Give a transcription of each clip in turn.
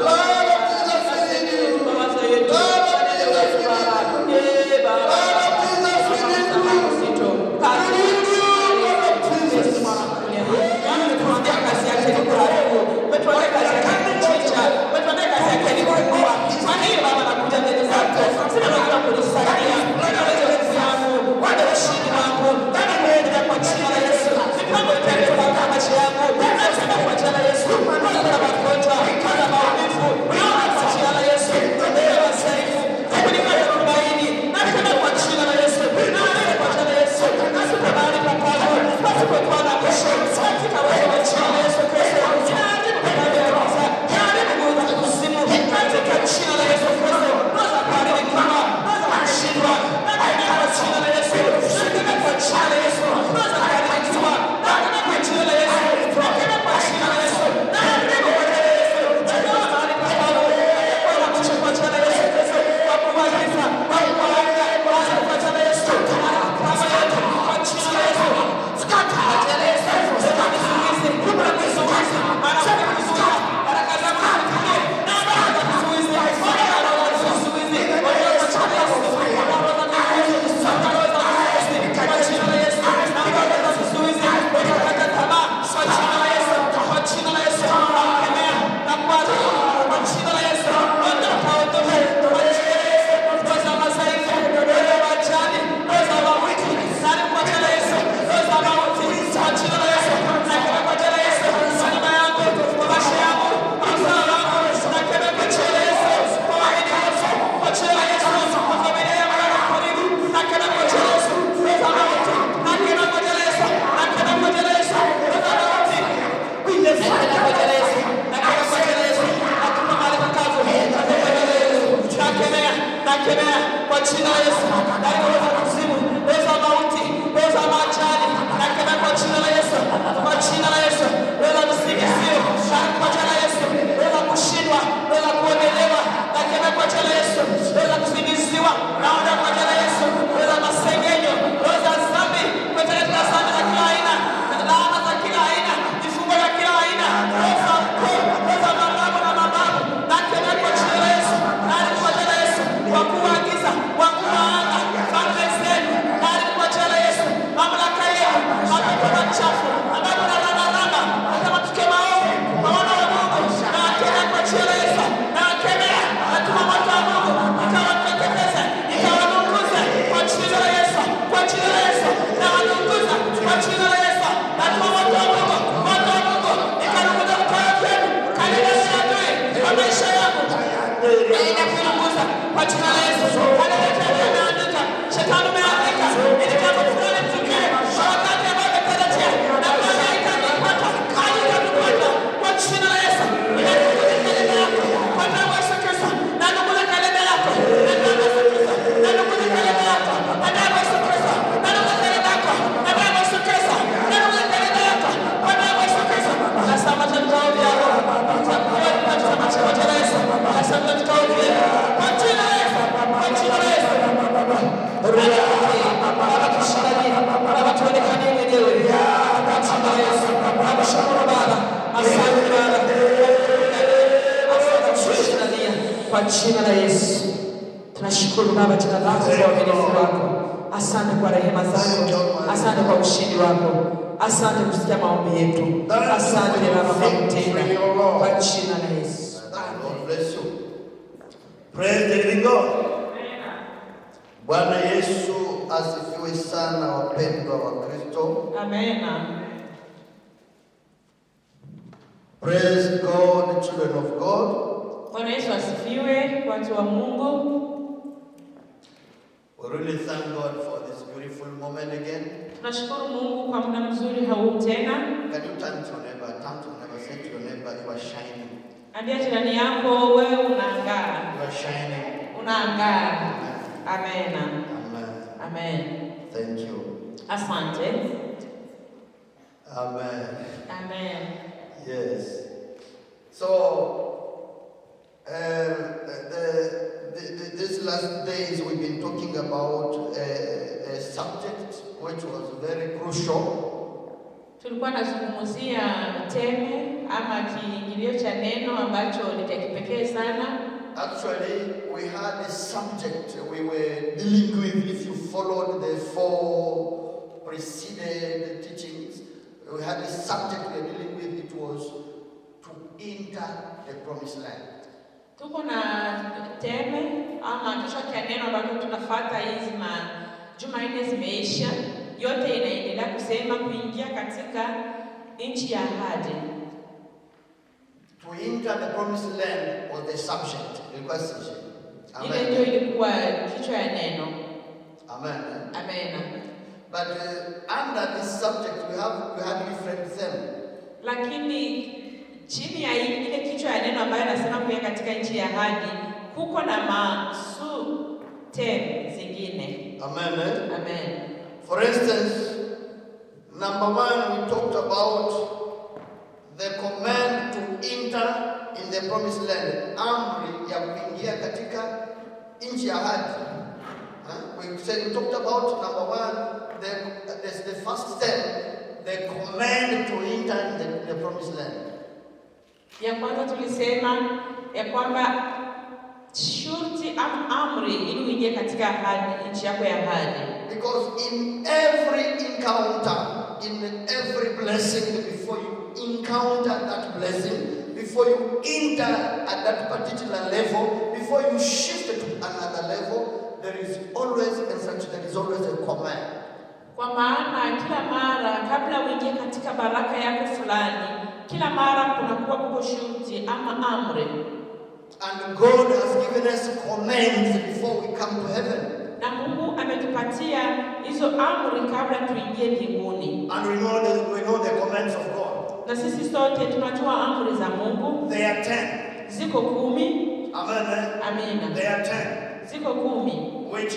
Blood of Jesus within you. Blood of Jesus within you. Blood of Jesus within you. Kwa jina la Yesu tunashukuru Baba, jina lako kwa uaminifu wako. Asante kwa rehema zako, asante kwa ushindi wako, asante kusikia maombi yetu, asante Baba kwa kutenda, kwa jina la Yesu. God bless you. Praise the living God. Bwana Yesu asifiwe sana, wapendwa wa Kristo. Amen. Praise God, children of God. Bwana Yesu asifiwe, watu wa Mungu. We really thank God for this beautiful moment again. Tunashukuru Mungu kwa muda mzuri huu tena. Can you turn to your neighbor? Turn to your neighbor. Say to your neighbor, you are shining. Ambia jirani yako, wewe unaangaa. You are shining. Unaangaa. Amen. Amen. Amen. Thank you. Asante. Amen. Amen. Yes. So, these last days we've been talking about a subject which was very crucial. Tulikuwa tunazungumzia teme ama kiingilio cha neno ambacho ni kipekee sana. Actually, we had a subject we were dealing with. If you followed the 4 preceded teachings, we had a subject we were dealing with. It was to enter the promised land. Tuko na teme ama kichwa cha neno ambalo tunafuata hizi juma 4 zimeisha, yote inaendelea kusema kuingia katika nchi ya ahadi. To enter the promised land was the subject. Ile ndio ilikuwa kichwa ya neno. Amen. Amen. But under this subject we have different themes. Lakini chini ya ile kichwa ya neno ambayo nasema kuingia katika nchi ya ahadi, kuko na tem zingine. Amen. Amen. For instance, number 1, we talked about the command to enter in the promised land. Amri ya kuingia katika nchi ya ahadi. We talked about number 1, the first step, the command to enter in the promised land. Ya kwanza tulisema ya kwamba shurti amri ili uingie katika ahadi, nchi yako ya ahadi. Because in every encounter, in every blessing, before you encounter that blessing, before you enter at that particular level, before you shift to another level, there is always a command. Kwa maana kila mara kabla uingie katika baraka yako fulani, kila mara kunakuwa kuko shurti ama amri. And God has given us commands before we come to heaven. Na Mungu ametupatia hizo amri kabla tuingie mbinguni. And we know the commands of God. Na sisi sote tunajua amri za Mungu. They are 10. Ziko 10. Amen. Amina. They are 10. Ziko 10. Which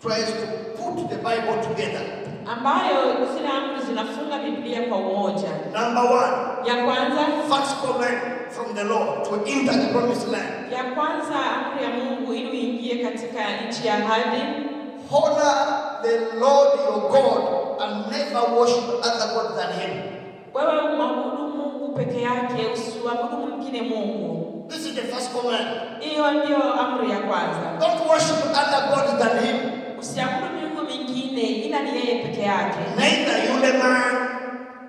tries to put the Bible together. Ambayo zile amri zinafunga Biblia kwa umoja. Number 1. Ya kwanza, first command from the Lord to enter the promised land. Ya kwanza amri ya Mungu ili uingie katika nchi ya ahadi. Honor the Lord your God and never worship other gods than him. Wewe umwabudu Mungu peke yake, usiabudu mwingine Mungu. This is the first command. Hiyo ndio amri ya kwanza. Don't worship other gods than him. Usiabudu miungu mingine ila ni yeye peke yake. Neither yule man.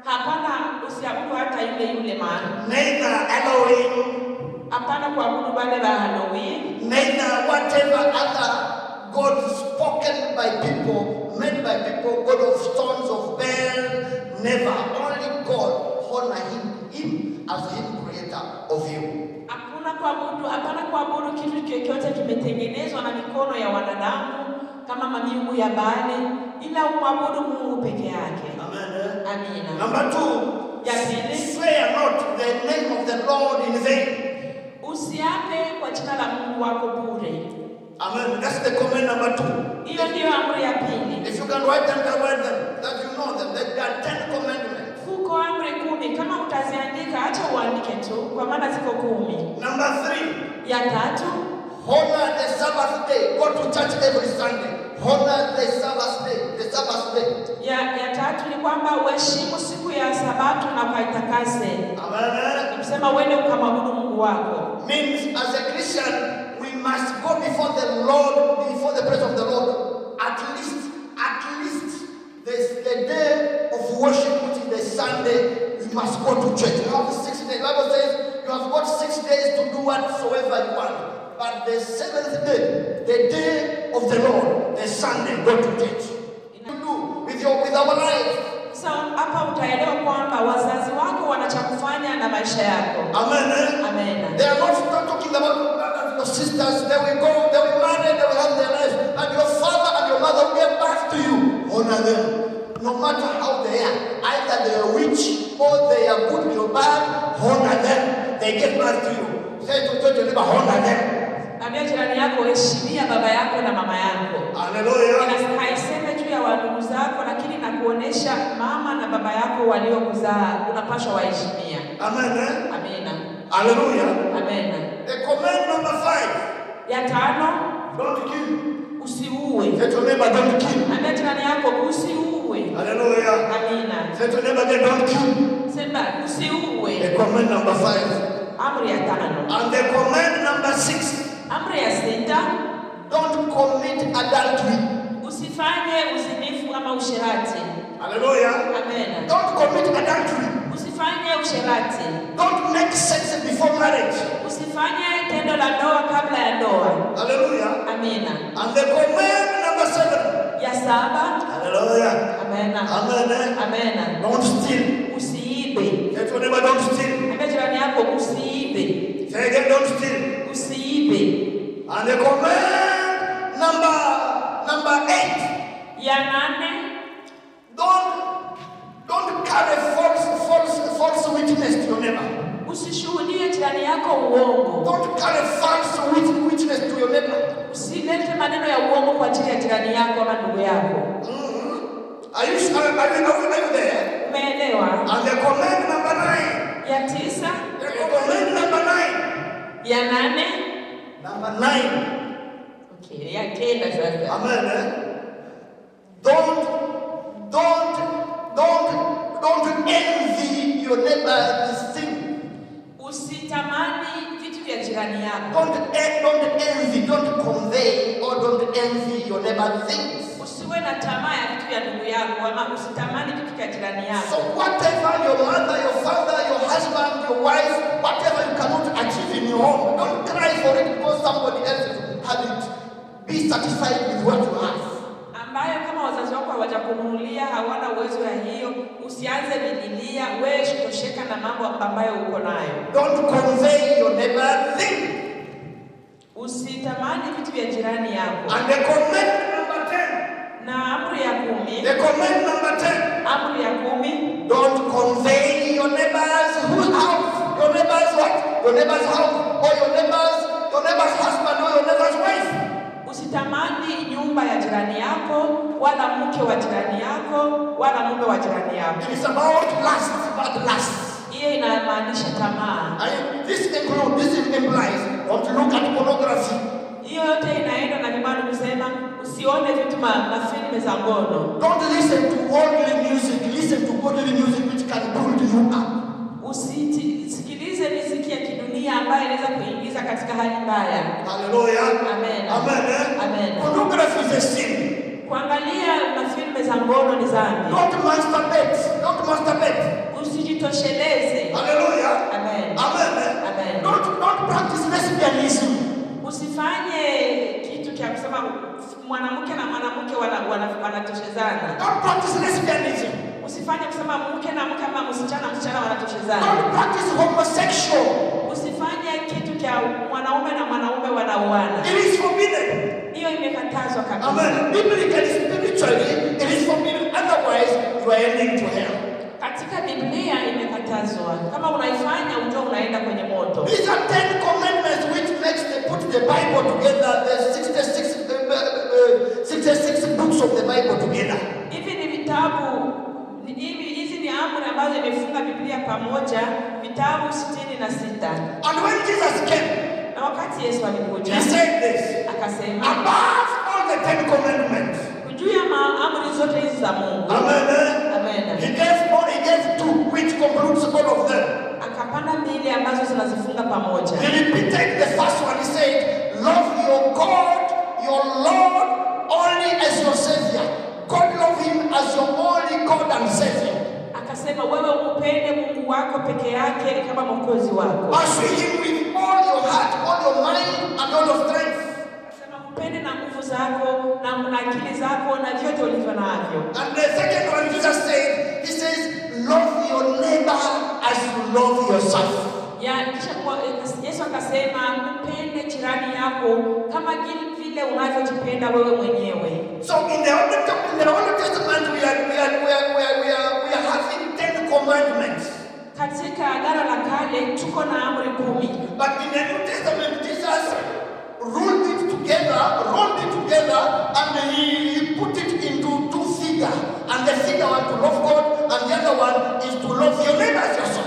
Hapana, usiabudu hata yule man. Neither Elohim. Hapana kuabudu wale wa Elohim. Neither whatever other God spoken by people, made by people, God of stones, of Baal, never. Only God, honor him as him creator of you. Hapana kuabudu kitu chochote kimetengenezwa na mikono ya wanadamu kama mamiungu ya Baali, ila umwabudu Mungu peke yake. Amen. Amina. Number 2, ya pili, swear not the name of the Lord in vain. Usiape kwa jina la Mungu wako bure. Amen. That's the command number 2. Hiyo ndio amri ya pili. If you can write them, that you know them. There are 10 commandments. Kuko amri 10. Kama utaziandika, acha uandike tu, kwa maana ziko 10. Number 3. Ya tatu, honor the Sabbath day. Go to church every Sunday. Honor the Sabbath day. The Sabbath day. Ya tatu ni kwamba uheshimu siku ya Sabato na ukaitakase. Amen. Nimesema uende ukamwabudu Mungu wako. Means as a Christian we must go before the Lord, before the presence of the Lord. At least the day of worship, which is the Sunday, we must go to church. You have 6 days. The Bible says you have got 6 days to do whatsoever you want. But the 7th day, the day of the Lord, the Sunday, go to church. You do with our life. So hapa utaelewa kwamba wazazi wako wanachokufanya na maisha yako. Amen. Amen. They are not talking about your brothers and sisters. They will go, they will marry, they will have their lives. And your father and your mother will get back to you. Honor them. No matter how they are. Either they are rich or they are good or bad. Honor them. They get back to you. Say to your neighbor, honor them. Ambia jirani yako, heshimia baba yako na mama yako. Hallelujah. Haiseme juu ya wadugu zako, lakini nakuonesha mama na baba yako waliokuzaa unapaswa waheshimia. Amen. Amina. Hallelujah. Amen. The command number 5. Ya 5. Don't kill. Usiue. Say to neighbor, don't kill. Ambia jirani yako, usiue. Hallelujah. Amina. Say to neighbor, don't kill. Anasema usiue. The command number 5. Amri ya 5. And the command number 6. Amri ya 6. Don't commit adultery. Usifanye uzinifu ama usherati. Hallelujah. Amen. Don't commit adultery. Usifanye usherati. Don't make sex before marriage. Usifanye tendo la ndoa kabla ya ndoa. Hallelujah. Amina. And the command number 7. Ya 7. Hallelujah. Amen. Amen. Amen. Don't steal. Usiibe. Let your neighbor don't steal. Ambia jirani yako usiibe. Say again, don't steal. Usiibe. And the command number 8. Ya 8. Don't carry false witness to your neighbor. Usishuhudie jirani yako uongo. Don't carry false witness to your neighbor. Usilete maneno ya uongo kwa ajili ya jirani yako ama ndugu yako. Are you there? Umeelewa? And the command number 9. Ya 9. The command number 9. Ya 8. Number 9. Okay, ya 9 sasa. Amen. Don't envy your neighbor's thing. Usitamani vitu vya jirani yako. Don't envy, don't convey, or don't envy your neighbor's things. Usiwe na tamaa ya vitu vya ndugu yako ama usitamani vitu vya jirani yako. So whatever your mother, your father, your husband, your wife, whatever you cannot achieve in your home, don't cry for it because somebody else has it. Be satisfied with what you have. Ambayo kama wazazi wako hawajakununulia, hawana uwezo ya hiyo, usianze bililia, wewe tosheka na mambo ambayo uko nayo. Don't convey your neighbor's thing. Usitamani vitu vya jirani yako. And the command number 10. Na amri ya 10. The command number 10. Amri ya 10. Don't convey your neighbor's house. Your neighbor's what? Your neighbor's house. Or your neighbor's husband or your neighbor's wife. Usitamani nyumba ya jirani yako, wala mke wa jirani yako, wala mume wa jirani yako. It is about lust, but lust. Hiyo inamaanisha tamaa. This implies don't look at pornography. Hiyo yote inaenda na Biblia kusema usione vitu mafilme za ngono. Don't listen to worldly music. Listen to godly music which can build you up. Usisikilize muziki ya kidunia ambayo inaweza kuingiza katika hali mbaya. Hallelujah. Amen. Amen. Amen. Pornography is a sin. Kuangalia mafilme za ngono ni dhambi. Don't masturbate. Don't masturbate. Usijitosheleze. Hallelujah. Amen. Amen. Amen. Don't practice lesbianism. Usifanye kitu cha kusema mwanamke na mwanamke wanatoshezana. Don't practice lesbianism. Usifanye kusema mke na mke ama msichana wanatoshezana. Don't practice homosexual. Usifanye kitu cha mwanaume na mwanaume wanauana. It is forbidden. Hiyo imekatazwa kabisa. Amen. Biblically, spiritually, it is forbidden. Otherwise, you are heading to hell. Katika Biblia imekatazwa. Kama unaifanya unajua unaenda kwenye moto. These are 10 commandments which put the Bible together, the 66 books of the Bible together. Hivi ni vitabu, hizi ni amri ambazo imefunga Biblia pamoja, vitabu 66. And when Jesus came, na wakati Yesu alikuja, he said this, akasema above all the 10 commandments, juu ya amri zote hizi za Mungu. Amen. Amen. He gave 2 which concludes all of them. Akapanda 2 ambazo zinazifunga pamoja. He repeated the first one. He said, love your God, your Lord, only as your Savior. God love him as your only God and Savior. Akasema wewe upende Mungu wako peke yake kama mwokozi wako. Pursue him with all your heart, all your mind, and all your strength. Akasema upende na nguvu zako na akili zako na vyote ulivyo navyo. And the second one Jesus said, he says, love your neighbor as you love yourself. Kisha Yesu akasema upende jirani yako kama vile unavyojipenda wewe mwenyewe. So in the Old Testament we are having 10 commandments. Katika Agano la Kale tuko na amri 10. But in the New Testament Jesus rolled it together and he put it into 2 figures. And the figure one to love God and the other one is to love your neighbor as yourself.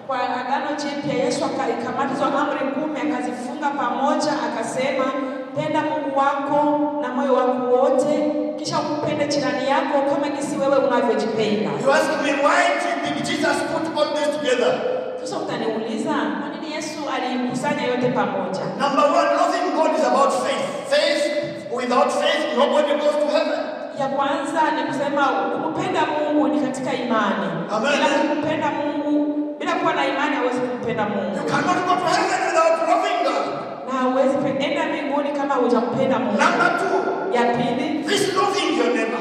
Kwa Agano Jipya Yesu akaikamata hizo amri 10 akazifunga pamoja akasema penda Mungu wako na moyo wako wote kisha upende jirani yako kama jinsi wewe unavyojipenda. You ask me why did Jesus put put all this together? Sasa utaniuliza, kwa nini Yesu alikusanya yote pamoja? Number one, loving God is about faith. Faith, without faith, nobody goes to heaven. Ya kwanza ni kusema kumpenda Mungu ni katika imani. Amen. Bila kumpenda Mungu, bila kuwa na imani hauwezi kumpenda Mungu. You cannot go to heaven without loving God. Na hauwezi kwenda mbinguni kama hujampenda Mungu. Number two, Ya pili, this loving your neighbor.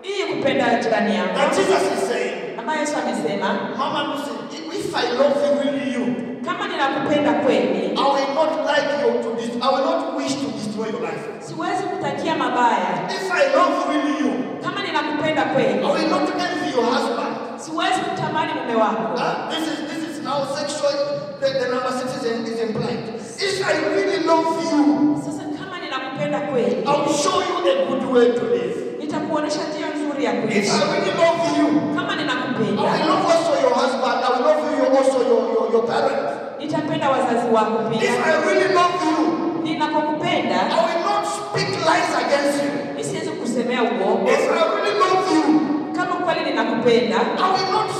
hii kupenda jirani yako. And Jesus is saying, Ambaye Yesu amesema, Mama Lucy, if I love you really you, kama ninakupenda kweli, I will not like you to this. I will not wish to destroy your life. siwezi kutakia mabaya. If I love you really you, Kama ninakupenda kweli, I will not envy your husband. siwezi kutamani mume wako. This is now sexual. The number 6 is implied. If I really love you, Sasa kama ninakupenda kweli, I will show you a good way to live. nitakuonesha njia nzuri ya If kuishi. I really love you, Kama I ninakupenda, will love also your husband. I will love you also your parents. nitapenda wazazi wako If pia. I really love you, Ninapokupenda, I will not speak lies against you. nisiwezi kusemea uongo. If I really love you, Kama kweli ninakupenda, I will not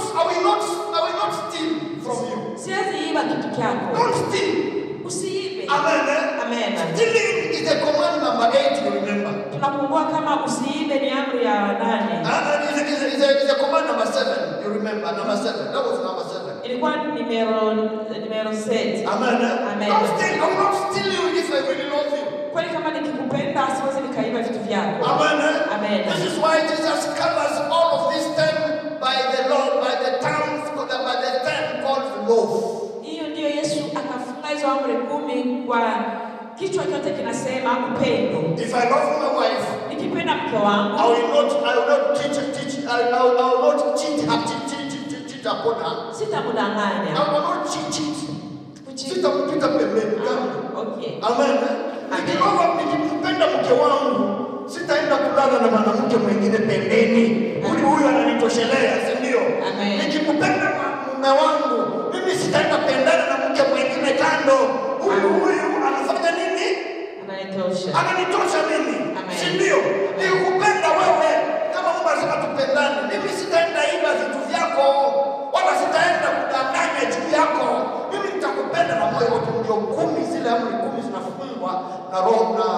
steal from you. siwezi iba kitu chako. Don't steal. Usiibe. Amen. Amen. Stealing is a command number 8, you remember. Tunakumbuka kama usiibe ni amri ya 8. It's a command number 7, you remember. Number 7. That was number 7. Ilikuwa numero 7. Amen. Amen. I will not steal you if I really love you. Kweli kama nikikupenda siwezi nikaiba vitu vyako. Amen. Amen. This is why Jesus covers all of this term by the Lord, by the term called love. Hiyo ndio Yesu akafunga hizo amri 10 kwa kichwa chote kinasema upendo. If I love my wife, Nikipenda mke wangu, I will not cheat upon her. sitamdanganya. I will not cheat. Kuchiti. Sitampita pembeni. Okay. Amen. Nikipenda mke wangu, sitaenda kulala na mwanamke mwingine pembeni. Huyu ananitoshelea, si ndio? Amen. Nikipenda mume wangu, mimi sitaenda pendana na mke mwingine kando. Huyu anafanya nini? Ananitosha. Ananitosha mimi. Amen. Si ndio? Amen. Nikupenda wewe, kama Mungu anasema tupendane, mimi sitaenda iba vitu vyako, wala sitaenda kudanganya juu yako. Mimi nitakupenda na moyo wote. Ndio 10 zile amri 10 zinafungwa na roho na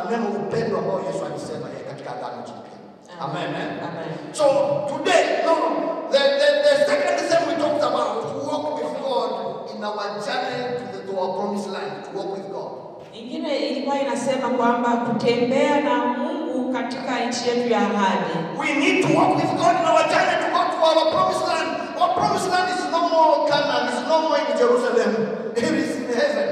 neno upendo ambao Yesu alisema katika Agano Jipya. Amen. Amen. So today, the second thing we talked about, to walk with God in our journey to our promised land, to walk with God. Ingine ilikuwa inasema kwamba kutembea na Mungu katika nchi yetu ya ahadi. We need to walk with God in our journey to go to our promised land. Our promised land is no more Canaan, it's no more in Jerusalem. It is in heaven.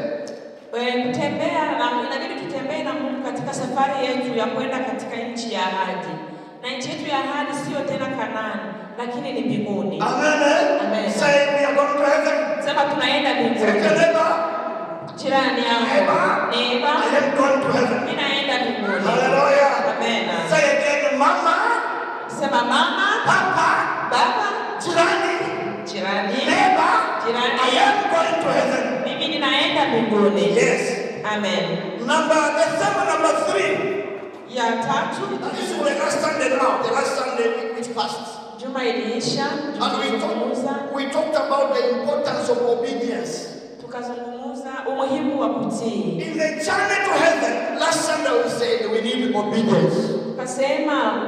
Kutembea na inabidi tutembee na Mungu katika safari yetu ya kwenda katika nchi ya ahadi. Na nchi yetu ya ahadi sio tena Kanaani, lakini ni mbinguni. Amen. Amen. Say we are going to heaven. Sema tunaenda mbinguni. Jirani yangu. Neighbor. I am going to heaven. Ninaenda mbinguni. Hallelujah. Amen. Say again, Mama. Sema mama. Papa. Baba. Jirani. Neighbor. Jirani. I am going to heaven. Mimi ninaenda mbinguni. Yes. Amen. Number 3. Ya 3. This is the last Sunday now. The last Sunday which passed. Juma iliisha. And we talked about the importance of obedience. Tukazungumza umuhimu wa kutii. In the journey to heaven, last Sunday we said we need obedience. Tukasema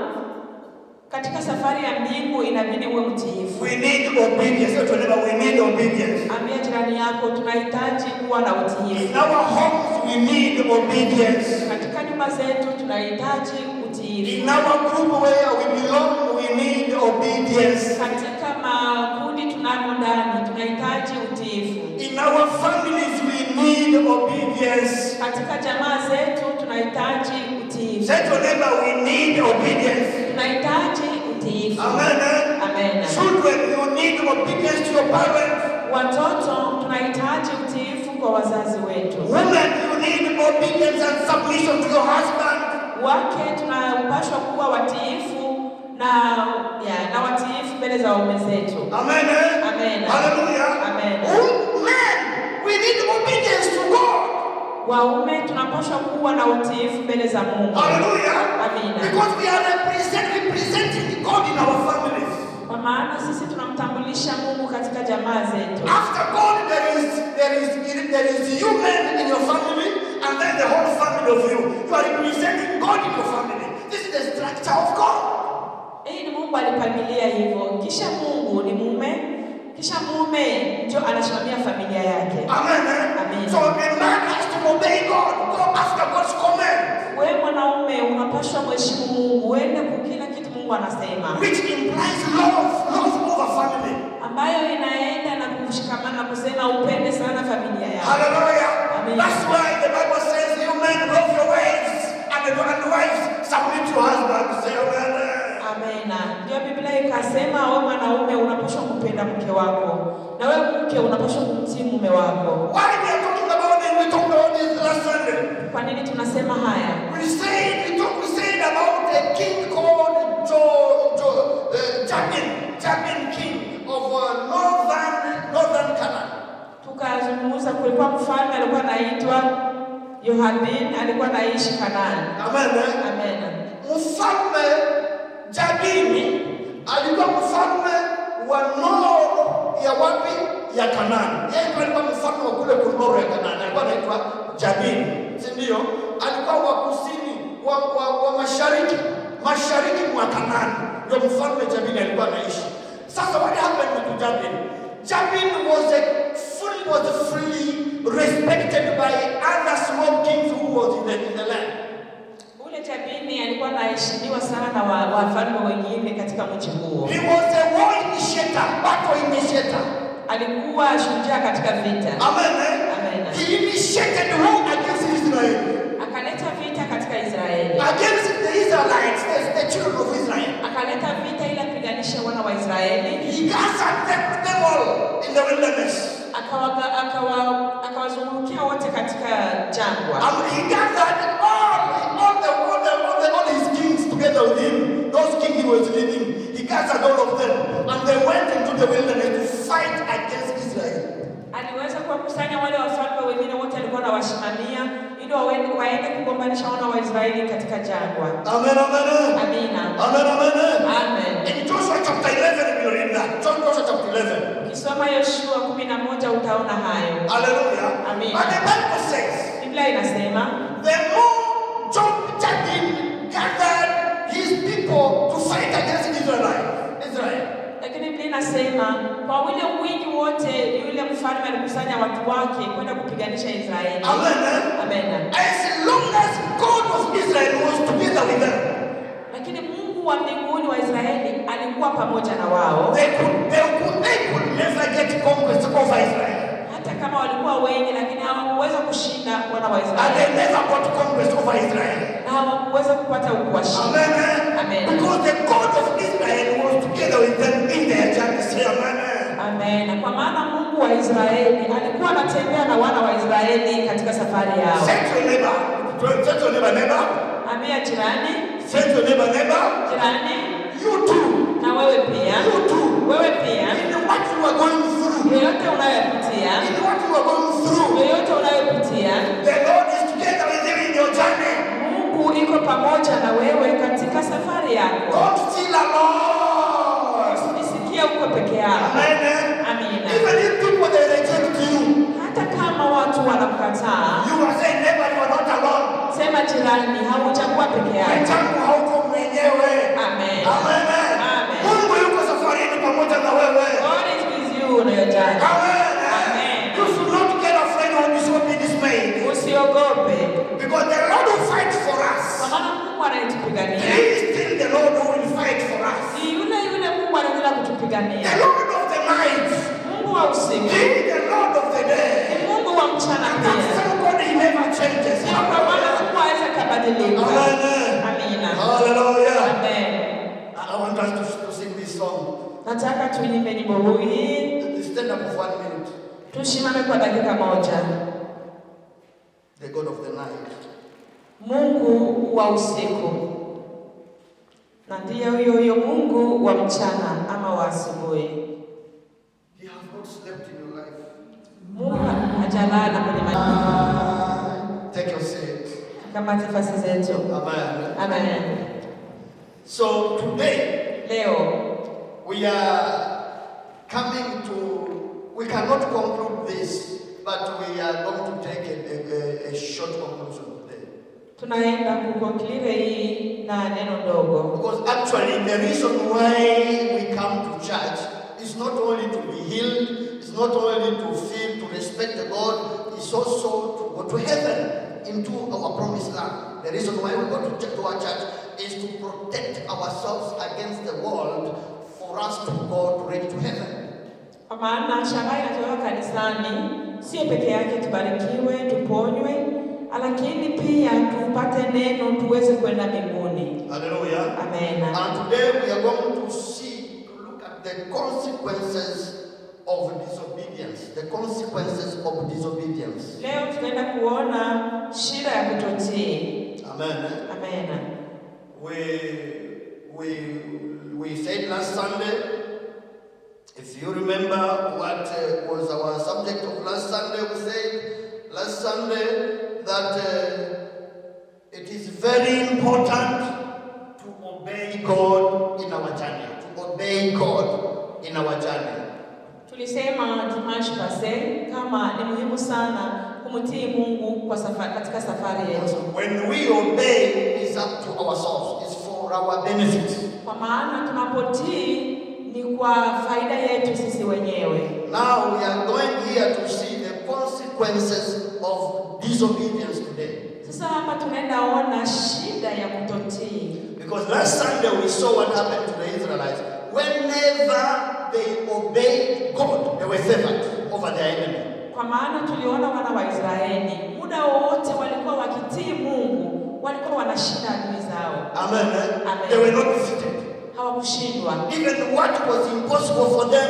katika safari ya mbingu inabidi uwe mtiifu. We need obedience. We need obedience. Ambia jirani yako tunahitaji kuwa na utiifu. In our homes we need obedience. Katika nyumba zetu tunahitaji utiifu. In our group where we belong we need obedience. Katika makundi tunamo ndani tunahitaji utiifu. In our families we need obedience. Katika jamaa zetu tunahitaji utiifu. Say to neighbor, we need obedience. Tunahitaji utiifu. Amen. Amen. Children, you need obedience to your parents. Watoto tunahitaji utiifu kwa wazazi wetu. Women, you need obedience and submission to your husband. Wake tunapaswa kuwa watiifu na watiifu mbele za waume zetu. Amen. Amen. Hallelujah. Amen. Men, we need obedience to God. Waume tunapaswa kuwa na utiifu mbele za Mungu. Hallelujah. Amen. Because we are representing God in our families. Kwa maana sisi tunamtambulisha tunamrudisha Mungu katika jamaa zetu. After God, there is you men in your family, and then the whole family of you. You are representing God in your family. This is the structure of God. Ni Mungu alipangilia hivyo. Kisha Mungu ni mume, kisha mume ndio anasimamia familia yake. Amen. Amen. So a man has to obey God, go after God's command. Wewe mwanaume unapaswa mheshimu Mungu, uende kwa kila kitu Mungu anasema. Which implies love over family. Ambayo inaenda na kushikamana na kusema upende sana familia yako. Hallelujah. Amen. That's why the Bible says you men love your wives and the wives submit to husband. Say amen. Amena. Ndio Biblia ikasema wewe mwanaume unapaswa kupenda mke wako na wewe mke unapaswa kumtii mume wako. Why we are talking about it? We talked about this last Sunday. Kwa nini tunasema haya? We said about a king called Jabin king of northern Canaan. Tukazungumza kulikuwa mfalme alikuwa anaitwa Yohabin, alikuwa anaishi Kanaani. Amen. Amen. Mfalme Jabini alikuwa mfalme wa noro ya wapi? Ya Kanaani. Yeye alikuwa mfalme wa kule kunoro ya Kanaani. Alikuwa anaitwa Jabini. Si ndio? Alikuwa wa kusini wa mashariki mwa Kanaani. Ndio mfalme Jabini alikuwa anaishi. Sasa what happened with Jabin? Jabin was fully respected by other small kings who was in the land. Jabini alikuwa anaheshimiwa sana na wafalme wengine katika mji huo. He was a war initiator, battle initiator. Alikuwa shujaa katika vita. Amen. Amen. He initiated war against Israel. Akaleta vita katika Israeli. Against the Israelites, the children of Israel. Akaleta vita ili apiganishe wana wa Israeli. He gathered them all in the wilderness. Akawazungukia wote katika jangwa. He gathered all his kings together with him. Those kings he was leading, he gathered all of them, and they went into the wilderness to fight against Israel. Aliweza kuwakusanya wale wafalme wengine wote alikuwa anawasimamia ili waende kugombanisha wana wa Israeli katika jangwa. Amen, amen. Amina. Amen, amen. Amen. In Joshua chapter 11 you read that. Joshua chapter 11. Ukisoma Yoshua 11 utaona hayo. Hallelujah. Amen. But the Bible says, Biblia inasema, the more Jabin gathered his people to fight against Israel. Lakini Biblia inasema kwa wale wingi wote yule mfalme alikusanya watu wake kwenda kupiganisha Israeli. Amen. Amen. As long as God of Israel was together with them. Lakini Mungu wa mbinguni wa Israeli alikuwa pamoja na wao. They could never get conquest over Israel. Hata kama walikuwa wengi lakini hawakuweza kushinda wana wa Israeli. And they never got conquest over Israel. Na hawakuweza kupata ushindi. Amen. Amen. Because the God of Israel was together with them in their journey. Say amen. Amen. Kwa maana Mungu wa Israeli alikuwa anatembea na wana wa Israeli katika safari yao. Say to your neighbor. Ambia jirani. Say to your neighbor. Jirani. You too. Na wewe pia. You too. Wewe pia. In what you are going through. Yoyote unayopitia. In what you are going through. Yoyote unayopitia. The Lord is together with you in your journey. Mungu iko pamoja na wewe katika safari yako. Don't feel alone. Usijisikie uko peke yako. Amen. Amina. Even if people they reject you. Hata kama watu wanakukataa. You are saying neighbor you are not alone. Sema jirani haujakuwa peke yako. Wenzangu hauko mwenyewe. Amen. Amen. Amen. Mungu yuko safarini pamoja na wewe. God is with you on your journey. Amen. Amen. You should not get afraid or be dismayed. Usiogope. Because the Lord will fight for us. Kwa maana Mungu anayetupigania. He is still the Lord who will fight for us. Ni yule Mungu anaendelea kutupigania. The Lord of the night. Mungu wa usiku. He is the Lord of the day. Ni Mungu wa mchana And pia. that's somebody he never changes. Kwa maana Mungu hawezi kubadilika. Amen. Amina. Hallelujah. Amen. I want us to sing this song. Nataka tuimbe nyimbo hii. Stand up for 1 minute. Tusimame kwa dakika moja. The God of the night. Mungu wa usiku. Na ndiye huyo Mungu wa mchana ama wa asubuhi. He has not slept in your life. Mungu hajalala kwenye maisha. Take your seat. Kama nafasi zetu. Amen. Amen. So today Leo we are we cannot conclude this, but we are going to take a short conclusion today. Tunaenda kukonklire hii na neno dogo. Because actually the reason why we come to church is not only to be healed, it's not only to feel, to respect God, it's also to go to heaven, into our promised land. The reason why we go to our church is to protect ourselves against the world, for us to go ready to heaven. Kwa maana shabaha inatoka kanisani sio peke yake tubarikiwe, tuponywe, lakini pia tupate neno tuweze kwenda mbinguni. Hallelujah. Amen. And today we are going to look at the consequences of disobedience. The consequences of disobedience. Leo tunaenda kuona shida ya kutotii. Amen. Amen. We said last Sunday, if you remember what was our subject of last Sunday, we said last Sunday that it is very important to obey God in our journey. To obey God in our journey. Tulisema Dimanche passé kama ni muhimu sana kumtii Mungu kwa katika safari yetu. When we obey, it's up to ourselves. It's for our benefit. Kwa maana tunapotii ni kwa faida yetu sisi wenyewe. Now we are going here to see the consequences of disobedience today. Sasa hapa tunaenda ona shida ya kutotii. Because last Sunday we saw what happened to the Israelites. Whenever they obeyed God, they were favored over their enemy. Kwa maana tuliona wana wa Israeli muda wote walikuwa wakitii Mungu, walikuwa wanashinda adui zao. Amen. Amen. They were not defeated. Hawakushindwa. Even what was impossible for them,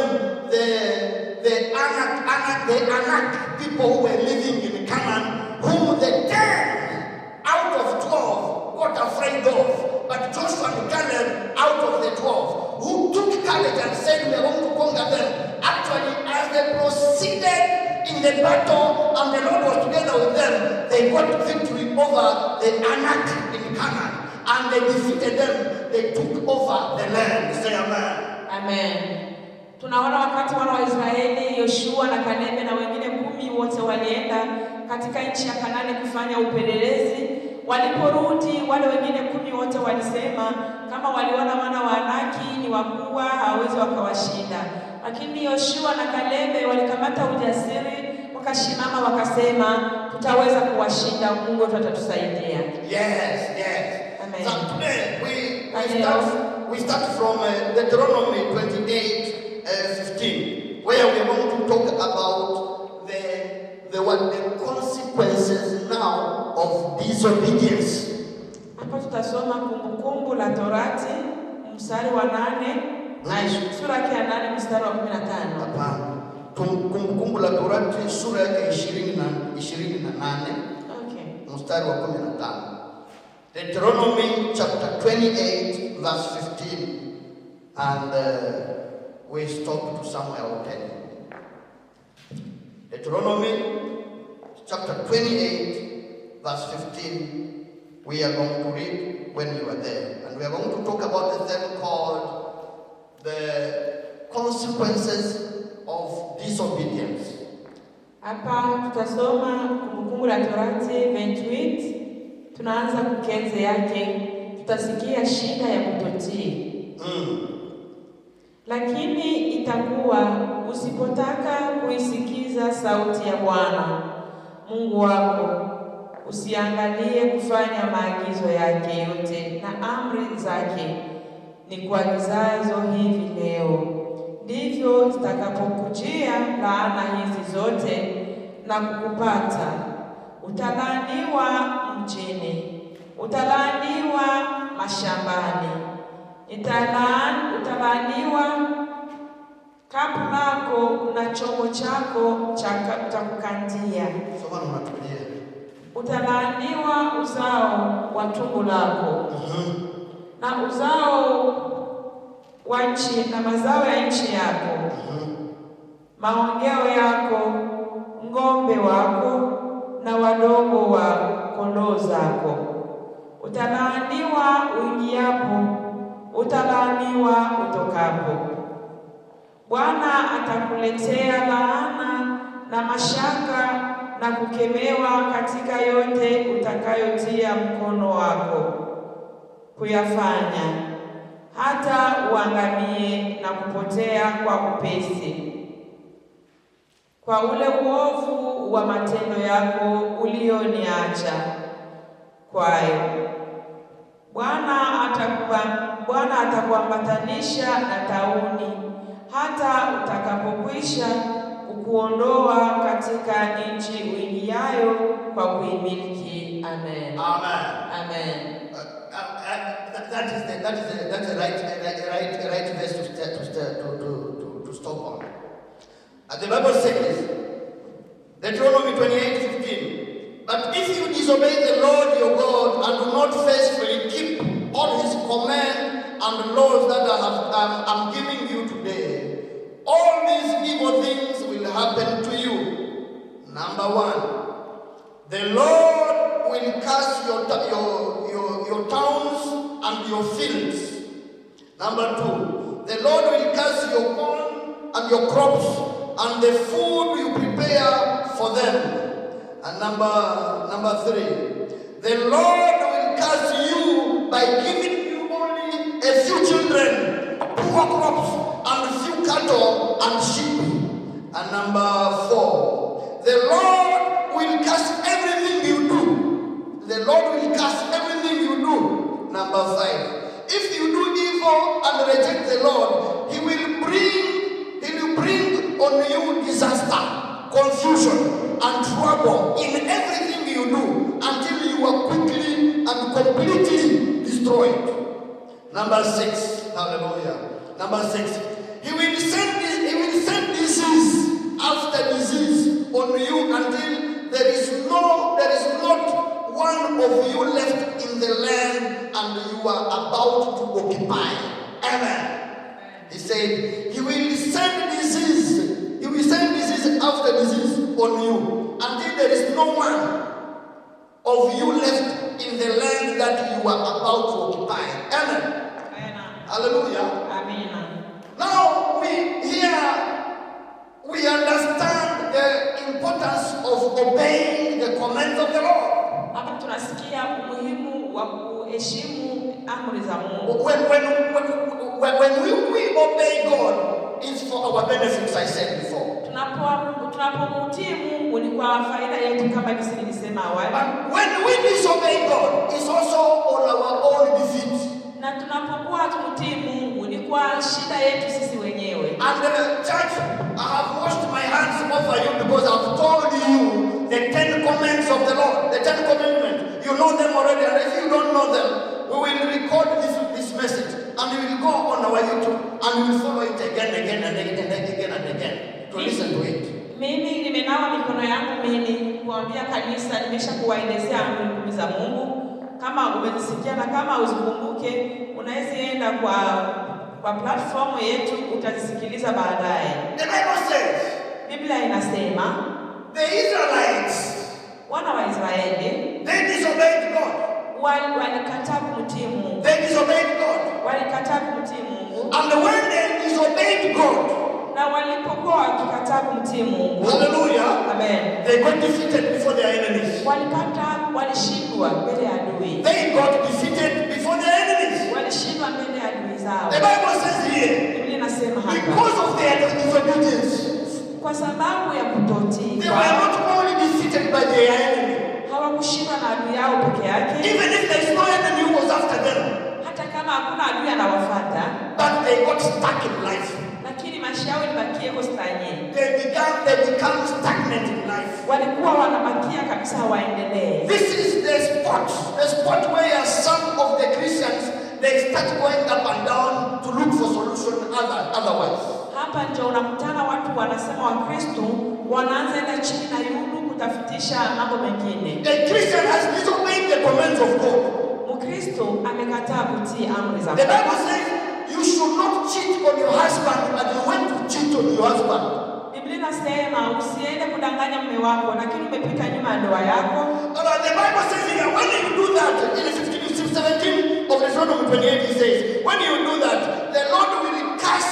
the Anak people who were living in Canaan, whom the 10 out of 12 got afraid of. But Joshua and Caleb, out of the 12, who took courage and said, we are going to conquer them. Actually, as they proceeded in the battle and the Lord was together with them, they got victory over the Anak in Canaan. And they defeated them. They took over the land. Say amen. Amen. Tunaona wakati wana wa Israeli, Yoshua na Kalebe na wengine 10 wote walienda katika nchi ya Kanaani kufanya upelelezi. Waliporudi wale wengine 10 wote walisema kama waliona wana wa Anaki ni wakubwa hawezi wakawashinda. Lakini Yoshua na Kalebe walikamata ujasiri, wakashimama wakasema tutaweza kuwashinda, Mungu atatusaidia. Yes. Amen. So today we start from Deuteronomy 28:15, where we are going to talk about the consequences now of disobedience. Hapa tutasoma Kumbukumbu la Torati mstari wa 8 na sura ya 8 mstari wa 15. Hapana. Kumbukumbu la Torati sura yake 28 mstari wa 15. Deuteronomy chapter 28 verse 15, and we stop to somewhere 10. Deuteronomy chapter 28 verse 15, we are going to read when you are there, and we are going to talk about the thing called the consequences of disobedience. Hapa tutasoma Kumbukumbu la Torati 28. Tunaanza kukenze yake, tutasikia shida ya kutotii. Lakini itakuwa usipotaka kuisikiza sauti ya Bwana Mungu wako, usiangalie kufanya maagizo yake yote na amri zake nikuagizazo hivi leo, ndivyo zitakapokujia laana hizi zote na kukupata. Utalaaniwa mjini, utalaaniwa mashambani, utalaaniwa kapu lako na chombo chako cha kukandia. Utalaaniwa uzao wa tumbo lako na uzao wa nchi na mazao ya nchi yako, maongeo yako, ng'ombe wako na wadogo wa kondoo zako. Utalaaniwa uingiapo, utalaaniwa utokapo. Bwana atakuletea laana na mashaka na kukemewa katika yote utakayotia mkono wako kuyafanya, hata uangamie na kupotea kwa upesi kwa ule uovu wa matendo yako ulioniacha kwayo. Bwana atakuambatanisha na tauni hata utakapokwisha kukuondoa katika nchi uingiayo kwa kuimiliki. Amen. Amen. Amen. That's the right verse to stop on. The Bible says, Deuteronomy 28:15. But if you disobey the Lord your God and do not faithfully keep all His command and laws that I'm giving you today, all these evil things will happen to you. Number one, the Lord will curse your towns and your fields. Number two, the Lord will curse your corn and your crops and the food you prepare for them. And number three, the Lord will curse you by giving you only a few children, poor crops, and few cattle and sheep. And number four, the Lord will curse everything you do. The Lord will curse everything you do. Number five, if you do evil and reject the Lord, He will bring on you disaster, confusion, and trouble in everything you do until you are quickly and completely destroyed. Number six, hallelujah. Number six, He will send disease after disease on you until there is not one of you left in the land and you are about to occupy. Amen. He said, He will send disease. He will send disease after disease on you until there is no one of you left in the land that you are about to occupy. Amen. Amen. Hallelujah. Amen. Now we understand the importance of obeying the commands of the Lord. Hapa tunasikia umuhimu wa kuheshimu amri za Mungu. When we obey God, it's for our benefits, I said before. Tunapomtii Mungu ni kwa faida yetu kama jinsi nilisema awali. But when we disobey God, it's also on our own defeat. Na tunapokuwa tumtii Mungu ni kwa shida yetu sisi wenyewe. And the church, I have washed my hands over you because I've told you the 10 commandments of the Lord, the 10 commandments. You know them already, and if you don't know them, we will record this message and we will go on our YouTube and we will follow it again and again to listen to it. Mimi nimenawa mikono yangu kuambia kanisa, nimeshakuwaelezea amri za Mungu. Kama umezisikia na kama uzikumbuke, unaweza enda kwa platform yetu utazisikiliza baadaye. The Bible says, Biblia inasema, the Israelites, wana wa Israeli, they disobeyed God. Walikataa kumtii Mungu. They disobeyed God. Walikataa kumtii Mungu. And when they disobeyed God, na walipokuwa wakikataa kumtii Mungu, hallelujah, amen, they got defeated before their enemies. Walishindwa mbele ya adui. They got defeated before their enemies. Walishindwa mbele ya adui zao. The Bible says here, Biblia inasema hapa, because of their disobedience, kwa sababu ya kutotii, they were not only defeated by their enemy. Hawakushindwa na adui yao peke yake. Even if there is no enemy who was after them, hata kama hakuna adui anawafuata, but they got stuck in life. Lakini maisha yao ilibakia kustanye. They become stagnant in life. Walikuwa wanabakia kabisa hawaendelee. This is the spot where some of the Christians, they start going up and down to look for solution otherwise. Hapa ndio unakutana watu wanasema Wakristo wanaanza enda chini na yulu kutafutisha mambo mengine. The Christian has disobeyed the commands of God. Mkristo amekataa kutii amri za Mungu. The Bible says you should not cheat on your husband, but you went to cheat on your husband. Biblia inasema usiende kudanganya mume wako, lakini umepita nyuma ya ndoa yako. The Bible says here, when you do that, in 17 of Deuteronomy 28, it says, when you do that, the Lord will curse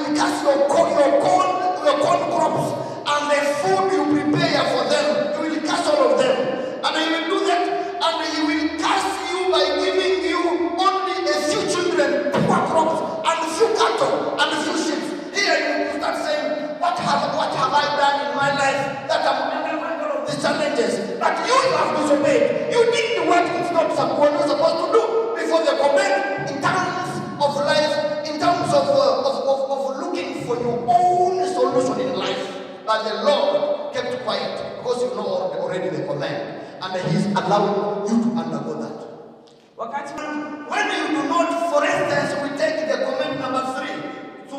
will curse your corn crops, and the food you prepare for them. You will curse all of them. And he will do that, and he will curse you by giving you only a few children, poor crops, and a few cattle, and a few sheep. Here you start saying, what have I done in my life that I'm under all of these challenges? But you have disobeyed. You did what it's not supposed to do before the command in terms of life, in terms of looking for your own solution in life. But the Lord kept quiet because you know already the command, and He's allowing you to undergo that. When you do not, for instance, we take the command number 3 to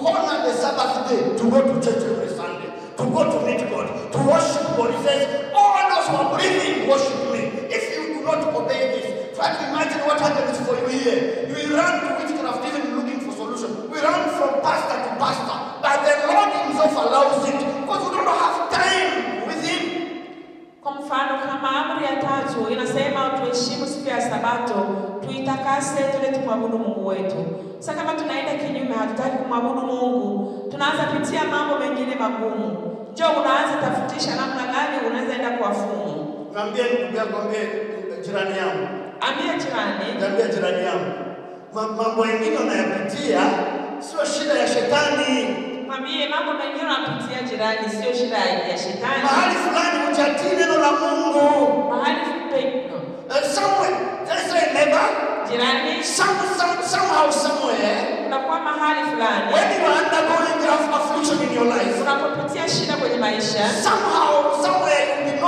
honor the Sabbath day, to go to church every Sunday, to go to meet God, to worship God. He says, all those who are breathing worship me. If you do not obey this, try to imagine what happens for you here. You will run to witchcraft even looking for solution. We run from pastor to pastor, but the Lord Himself allows it because we don't have time with Him. Kwa mfano kama amri ya 3 inasema tuheshimu siku ya Sabato, tuitakase, tule tumwabudu Mungu wetu. Sasa kama tunaenda kinyume, hatutaki kumwabudu Mungu, tunaanza pitia mambo mengine magumu. Njoo unaanza tafutisha namna gani unaweza enda kwa fumu. Naambia ndugu yako, ambie jirani yangu. Ambia jirani. Naambia jirani yangu. Mambo mengine unayapitia sio shida ya shetani. Mwambie mambo mengine unapitia jirani sio shida ya shetani. Mahali fulani uchatii neno la Mungu. Mahali fulani. Somewhere, just say neighbor. Jirani. Somehow, somewhere. Unakuwa mahali fulani. When you are undergoing affliction in your life. Unapopitia shida kwenye maisha. Somehow, somewhere you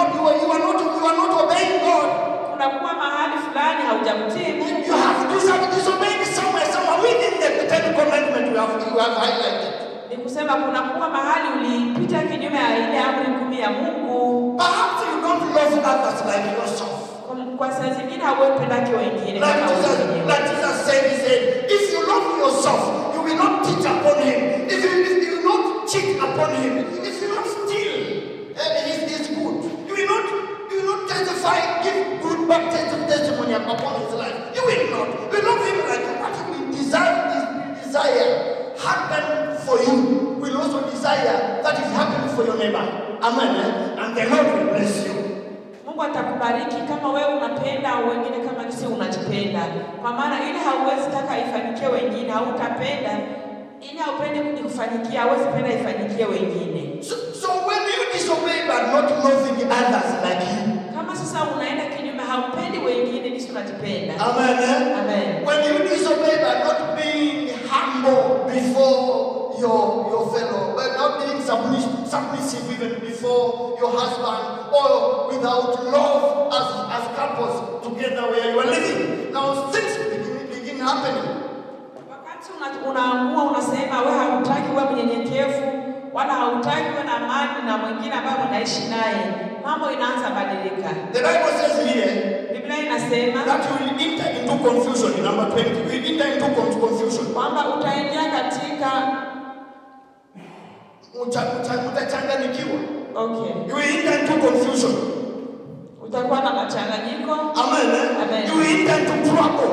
are not obeying God. Unakuwa mahali fulani haujamtii Mungu. You have disobeyed somewhere within the 10 commandments you have highlighted. Ni kusema kunakuwa mahali ulipita kinyume ya ile amri 10 ya Mungu. Perhaps you don't love others like yourself. Kwa saa zingine hauwapendaki wengine kama wewe. Like Jesus said, if you love yourself, you will not cheat upon Him. If you not cheat upon Him, if you not steal, He's good. You will not testify, give good testimony upon His life. You will not. We love Him like what we desire happen for you. We will also desire that it happen for your neighbor. Amen. And the Lord will bless you. Mungu atakubariki kama wewe unapenda wengine kama jinsi unajipenda. Kwa maana ile hauwezi taka ifanikie wengine, hautapenda ile haupende kufanyikia, hauwezi penda ifanyikie wengine. So when you disobey but not loving others like you. Kama sasa unaenda kinyume, haupendi wengine jinsi unajipenda. Amen. Amen. When you disobey but not being humble before your fellow, but not being submissive even before your husband, or without love as couples together where you are living. Now things begin happening. Wakati unaamua unasema wewe hautaki kuwa mnyenyekevu wala hautaki kuwa na amani na mwingine ambaye unaishi naye, mambo inaanza badilika. The Bible says here, Biblia inasema that you will enter into confusion. In number 20, you will enter into confusion. Kwamba utaingia katika utachanganyikiwa. Okay. You will enter into confusion. Utakuwa na machanganyiko. Amen. Amen. You will enter into trouble.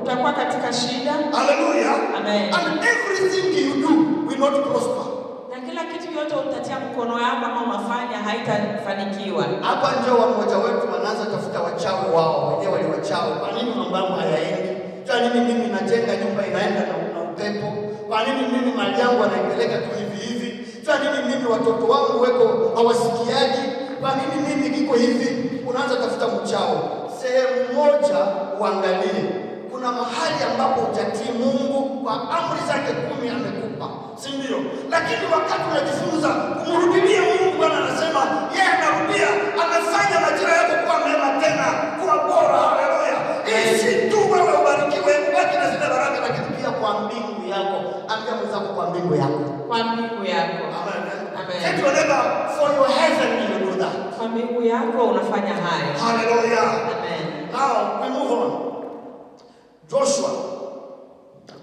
Utakuwa katika shida. Hallelujah. Amen. And everything you do will not prosper. Na kila kitu yote utatia mkono wako kama unafanya haitafanikiwa. Hapa njoo mmoja wetu anaanza tafuta wachawi wao, wenyewe wale wachawi. Kwa nini mambo hayaendi? Kwa nini mimi najenga nyumba inaenda na upepo? Kwa nini mimi mali yangu anaipeleka tu hivi? Kwa nini mimi watoto wangu weko hawasikiaji? Kwa nini mimi kiko hivi? Unaanza tafuta mchao. Sehemu moja uangalie. Kuna mahali ambapo utatii Mungu kwa amri zake 10 amekupa. Si ndio? Lakini wakati unajifunza kumrudia Mungu, Bwana anasema yeye anarudia, anafanya majira yako kuwa mema tena, kuwa bora. Haleluya. Ishi tu wewe ubarikiwe, ubaki na zile baraka, lakini pia kwa mbingu yako. Ambia mwenzako kwa mbingu yako. Kwa mbingu yako. Amen. Amen. Say to neighbor, for your heaven you do that. Kwa mbingu yako unafanya hayo. Hallelujah. Amen. Now we move on. Joshua.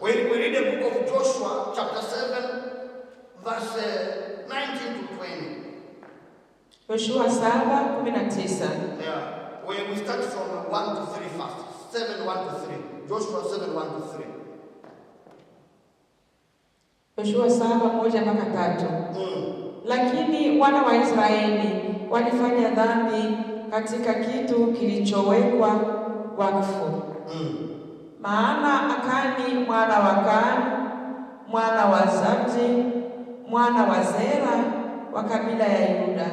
We read the book of Joshua, chapter 7, verse 19 to 20. Joshua 7:19. Yeah. We start from 1 to 3 first. 7, 1 to 3. Joshua 7, 1 to 3. Yoshua 7:1-3. Lakini wana wa Israeli walifanya dhambi katika kitu kilichowekwa wakfu. Maana Akani mwana wa Kani, mwana wa Zabdi, mwana wa Zera wa kabila ya Yuda,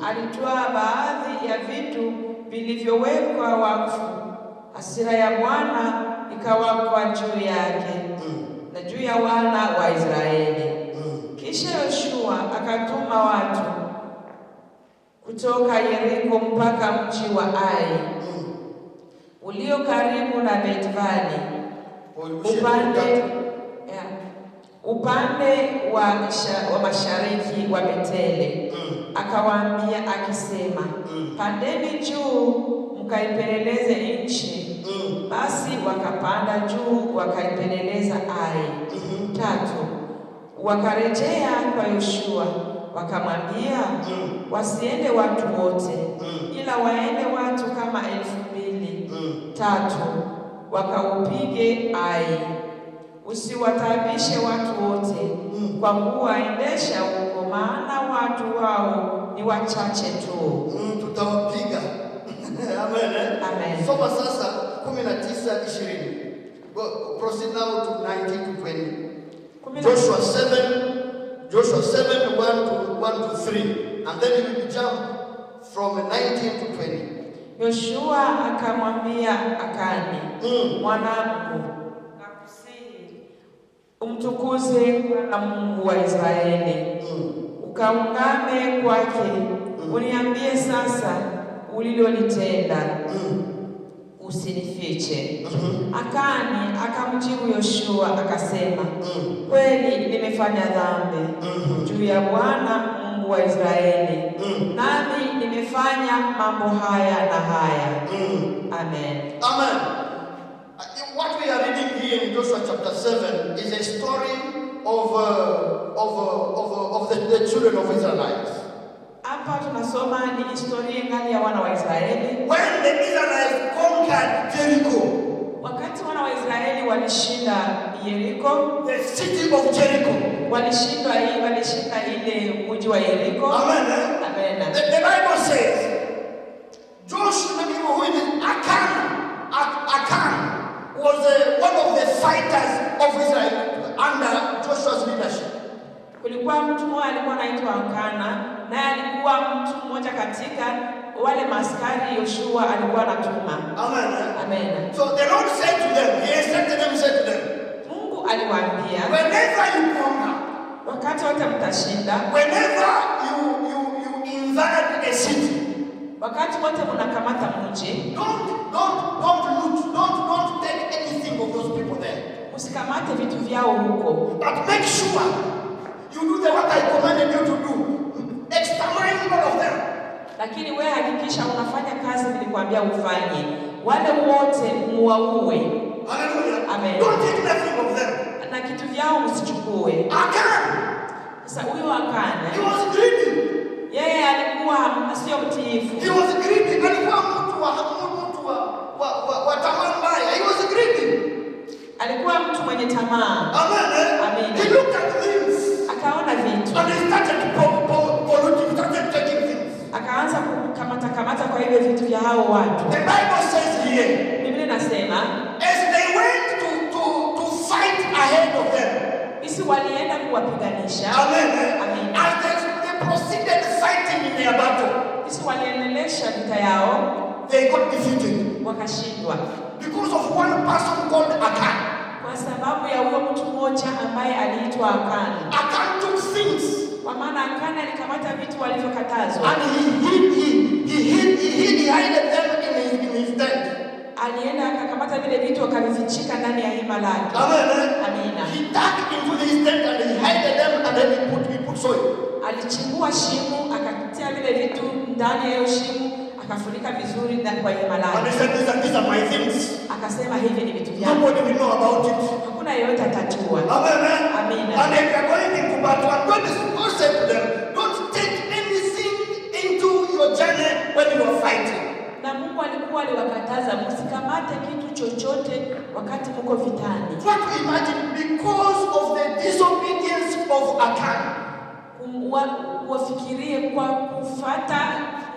alitwaa baadhi ya vitu vilivyowekwa wakfu. Hasira ya Bwana ikawaka juu yake na juu ya wana wa Israeli. Kisha Yoshua akatuma watu kutoka Yeriko mpaka mji wa Ai ulio karibu na Betvani, upande wa mashariki wa Beteli. Akawaambia akisema, pandeni juu mkaipeleleze nchi. Basi wakapanda juu wakaipeleleza Ai. 3. Wakarejea kwa Yoshua wakamwambia, wasiende watu wote, ila waende watu kama 2,000. 3. Wakaupige Ai. Usiwataabishe watu wote, kwa kuwa endesha huko, maana watu wao ni wachache tu. Tutawapiga. Amen. Amen. Soma sasa 19:20. Proceed now to 19-20. Joshua 7:1-3, and then we will jump from 19-20. Yoshua akamwambia Akani, mwanangu, nakusihi umtukuze Bwana Mungu wa Israeli, ukaungame kwake, uniambie sasa ulilolitenda, usinifiche. Akani akamjibu Yoshua akasema, kweli nimefanya dhambi juu ya Bwana Mungu wa Israeli, nami nimefanya mambo haya na haya. Amen. Amen. What we are reading here in Joshua chapter 7 is a story of the children of Israelites. Hapa tunasoma ni historia ngani ya wana wa Israeli. When the Israelites conquered Jericho, wakati wana wa Israeli walishinda Yeriko, the city of Jericho, walishinda ile mji wa Yeriko. Amen. Amen. The Bible says Joshua, who is Akan was one of the fighters of Israel under Joshua's leadership. Kulikuwa mtu mmoja alikuwa anaitwa Akana, naye alikuwa mtu mmoja katika wale maskari Yoshua alikuwa anatuma. Amen. Amen. So the Lord said to them, he instructed them, said to them, Mungu aliwaambia, whenever you conquer, wakati wote mtashinda, whenever you invade a city, wakati wote mnakamata mji, don't loot, don't take anything of those people there. Usikamate vitu vyao huko, but make sure you do what I commanded you to do. Exterminate all of them. Lakini wewe hakikisha unafanya kazi nilikwambia ufanye. Wale wote muwaue. Hallelujah. Amen. Don't take nothing of them. Na kitu vyao msichukue. Akan. Sasa huyo Akani, he was greedy. Yeye alikuwa sio mtiifu. He was greedy. Alikuwa mtu wa tamaa mbaya. He was greedy. Alikuwa mtu mwenye tamaa. Amen. Amen. He looked at things. Akaona vitu. And he started polluting, started taking things. Akaanza kukamata kwa hivyo vitu vya hao watu. The Bible says here, Biblia inasema, as they went to fight ahead of them, isi walienda kuwapiganisha. Amen. Amen. As they proceeded fighting in their battle, isi waliendelesha vita yao, they got defeated. Wakashindwa. Because of one person called Akan. Kwa sababu ya huyo mtu mmoja ambaye aliitwa Akani. Akan took things. Kwa maana Akani alikamata vitu walivyokatazwa. And he hid them in his tent. Alienda akakamata vile vitu akavifichika ndani ya hema lake. Amen. Amina. He dug into his tent and he hid them and then he put soil. Alichimbua shimo akatia vile vitu ndani ya hiyo shimo akafunika vizuri ndani kwa hema lake. And he said, these are my things. Akasema hivi ni vitu vyangu. Nobody will know about it. Hakuna yeyote atajua. Amen. Amina. And if you are going into battle, and God said to them, don't take anything into your journey when you are fighting. Na Mungu alikuwa aliwakataza msikamate kitu chochote wakati mko vitani. Try to imagine, because of the disobedience of Achan. Wafikirie kwa kufuata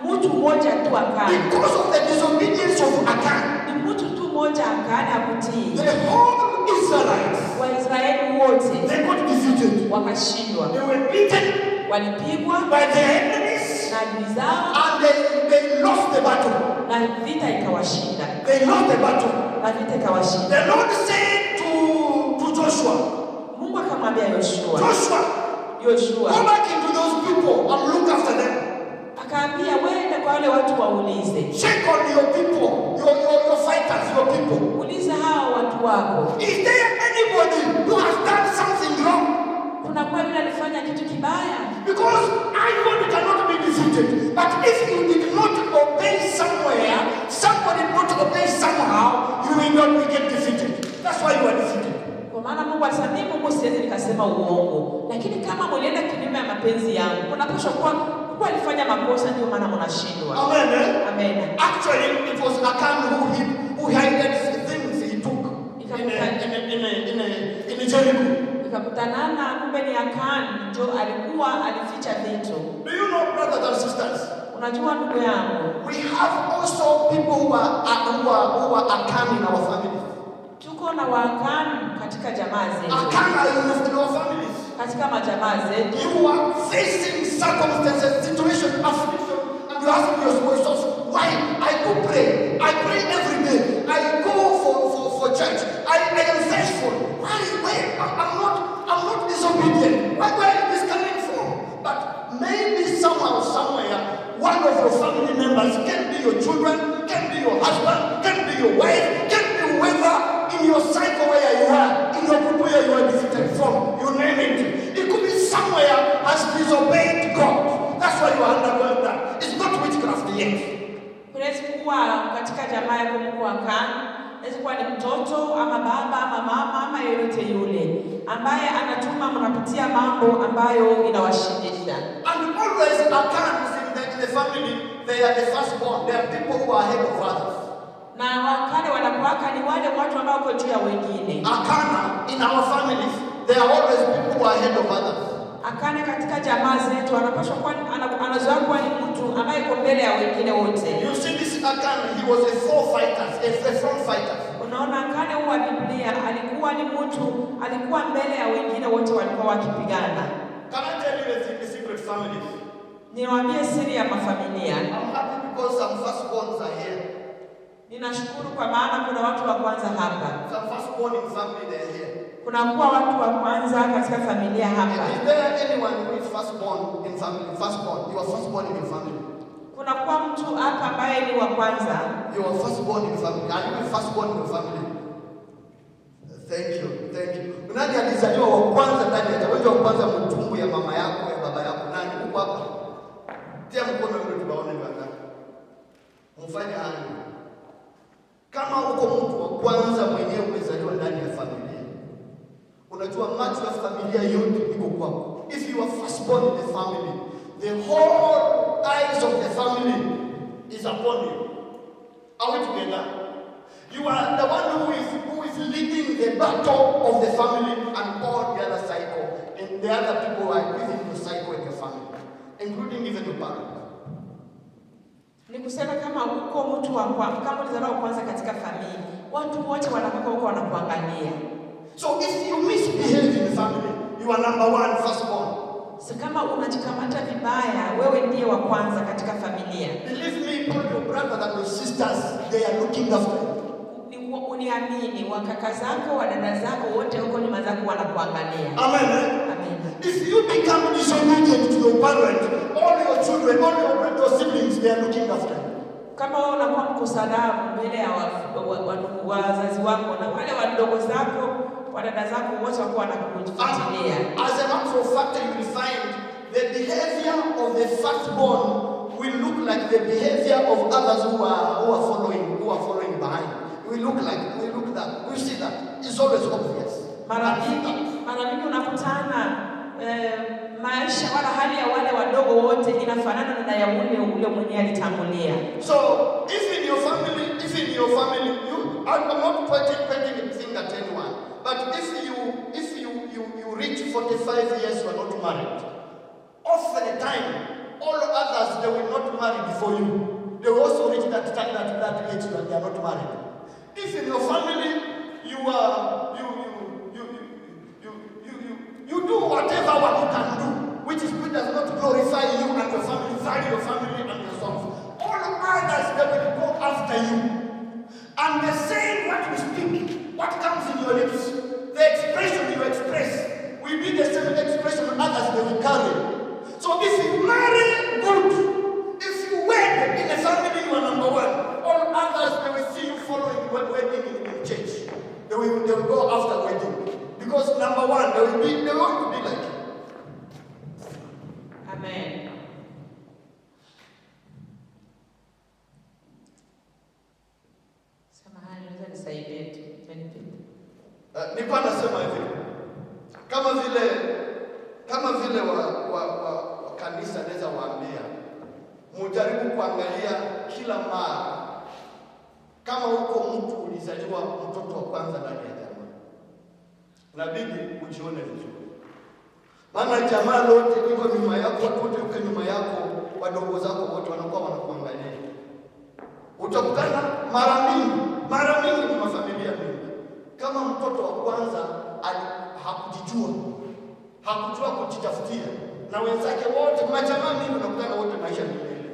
mtu mmoja tu Akani. Because of the disobedience of Achan. Ni mtu tu mmoja Akani akutii. The whole Israelites. Waisraeli wote. They got defeated. Wakashindwa. They were beaten. Walipigwa By their enemies. Na adui zao. And they lost the battle. Na vita ikawashinda. They lost the battle. Na vita ikawashinda. The Lord said to Joshua. Mungu akamwambia Yoshua. Joshua, go back into those people and look after them. Akaambia wewe kwa wale watu waulize. Check on your people, your fighters, your people. Uliza hao watu wako. Is there anybody who has done something wrong? Kuna kwa yule alifanya kitu kibaya? Because iron cannot be defeated. But if you did not obey somewhere, somebody not obey somehow, you will not get defeated. That's why you are defeated. Kwa maana Mungu alisema Mungu siwezi nikasema uongo. Lakini kama mlienda kinyume ya mapenzi yangu, kunapaswa kuwa alifanya makosa ndio maana mnashindwa. Amen. Amen. Actually, it was Achan who hid things he took in Jericho. Ikakutanana kumbe ni Akani ndio alikuwa alificha vitu. Do you know, brothers and sisters? Unajua ndugu yangu, we have also people who are Akani in our families. Tuko na Wakani katika jamaa zetu. Akani in our families. Katika majamaa zetu. You are facing circumstances, situation, affliction, and you ask yourself, why? I go pray. I pray every day. I go for church. I am faithful. Why? I'm not disobedient. Where is this coming from? But maybe somehow, somewhere, one of your family members can be your children, can be your husband, can be your wife, can be whoever in your cycle where you are, in your group where you are defeated from. You name it. It could be somewhere has disobeyed God. That's why you are undergoing that. It's not witchcraft yet. Kunaweza kuwa katika jamaa yako mko Akani. Inaweza kuwa ni mtoto ama baba ama mama ama yeyote yule ambaye anatuma mnapitia mambo ambayo inawashindisha. And always Akani in the family, they are the firstborn. They are people who are ahead of others. Na wakale wanakuwaka ni wale watu ambao wako juu ya wengine. Akana in our families, there are always people who are ahead of others. Akana katika jamaa zetu anapaswa kuwa anazoea kuwa ni mtu ambaye yuko mbele ya wengine wote. You see this Akana, he was a front fighter. Unaona Akana huwa Biblia alikuwa ni mtu alikuwa mbele ya wengine wote walikuwa wakipigana. Can I tell you a secret family? Niwaambie siri ya mafamilia. I'm happy because some firstborns are here. Ninashukuru kwa maana kuna watu wa kwanza hapa. Some firstborn in family they are here. Kuna kuwa watu wa kwanza katika familia hapa. Is there anyone who is firstborn in family? Firstborn. You are firstborn in your family. Kuna kuwa mtu hapa ambaye ni wa kwanza. You are firstborn in family. Are you firstborn in your family? Thank you. Nani alizaliwa wa kwanza ndani ya wewe wa kwanza mtumbu ya mama yako ya baba yako? Nani uko hapa? Tia mkono ndio tunaona ni wangapi. Mfanye haya. Kama uko mtu wa kwanza mwenyewe umezaliwa ndani ya familia, unajua macho ya familia yote iko kwako. If you are firstborn in the family, the whole eyes of the family is upon you. Are we together? You are the one who is leading the battle of the family and all the other cycle, and the other people are within the cycle in your family, including even your parents. Ni kusema kama uko mtu wa kama ulizaliwa kwanza katika familia, watu wote wanakuwa huko wanakuangalia. So if you misbehave in the family, you are number one, firstborn. So kama unajikamata vibaya, wewe ndiye wa kwanza katika familia. Believe me, all your brothers and your sisters, they are looking after you. Uniamini, wakaka zako, wadada zako wote huko nyuma zako wanakuangalia. Amen. Amen. If you become disobedient to your parent, all your children, all your siblings, they are looking after you. Kama wewe unakuwa mkosadamu mbele ya wazazi wako na wale wadogo zako, wadada zako wote wako wanakufuatilia. As a matter of fact, you will find the behavior of the firstborn will look like the behavior of others who are following behind. We look that. We see that. It's always obvious. Mara nyingi unakutana maisha wala hali ya wale wadogo wote inafanana na ya ule mwenye alitangulia. So, if in your family, if If in your family, I'm not pointing a finger at anyone, but if you reach 45 years, you are not married. Often the time, all others, they will not marry before you. They will also reach that age that they are not married. If in your family you do whatever what you can do, which does not glorify you and your family, value your family and yourself, all others, they will go after you. And the same what you speak, what comes in your lips, the expression you express will be the same expression others they will carry. So if you marry, good. If you wed in a family, you are number one. All others, they will see you following wedding in church. They will go after wedding. Because number one, they want to be like you. Amen. Samahani, naweza nisaidie tu. Nilikuwa nasema hivi. Kama vile wa kanisa naweza waambia, mujaribu kuangalia kila mara kama huko mtu ulizaliwa mtoto wa kwanza ndani ya jamaa. Inabidi ujione vizuri. Maana jamaa lote liko nyuma yako, watu wote uko nyuma yako, wadogo zako wote wanakuwa wanakuangalia. Utakutana mara mingi kwa familia mingi. Kama mtoto wa kwanza hakujua kujitafutia, na wenzake wote majamaa mingi unakutana wote maisha milele.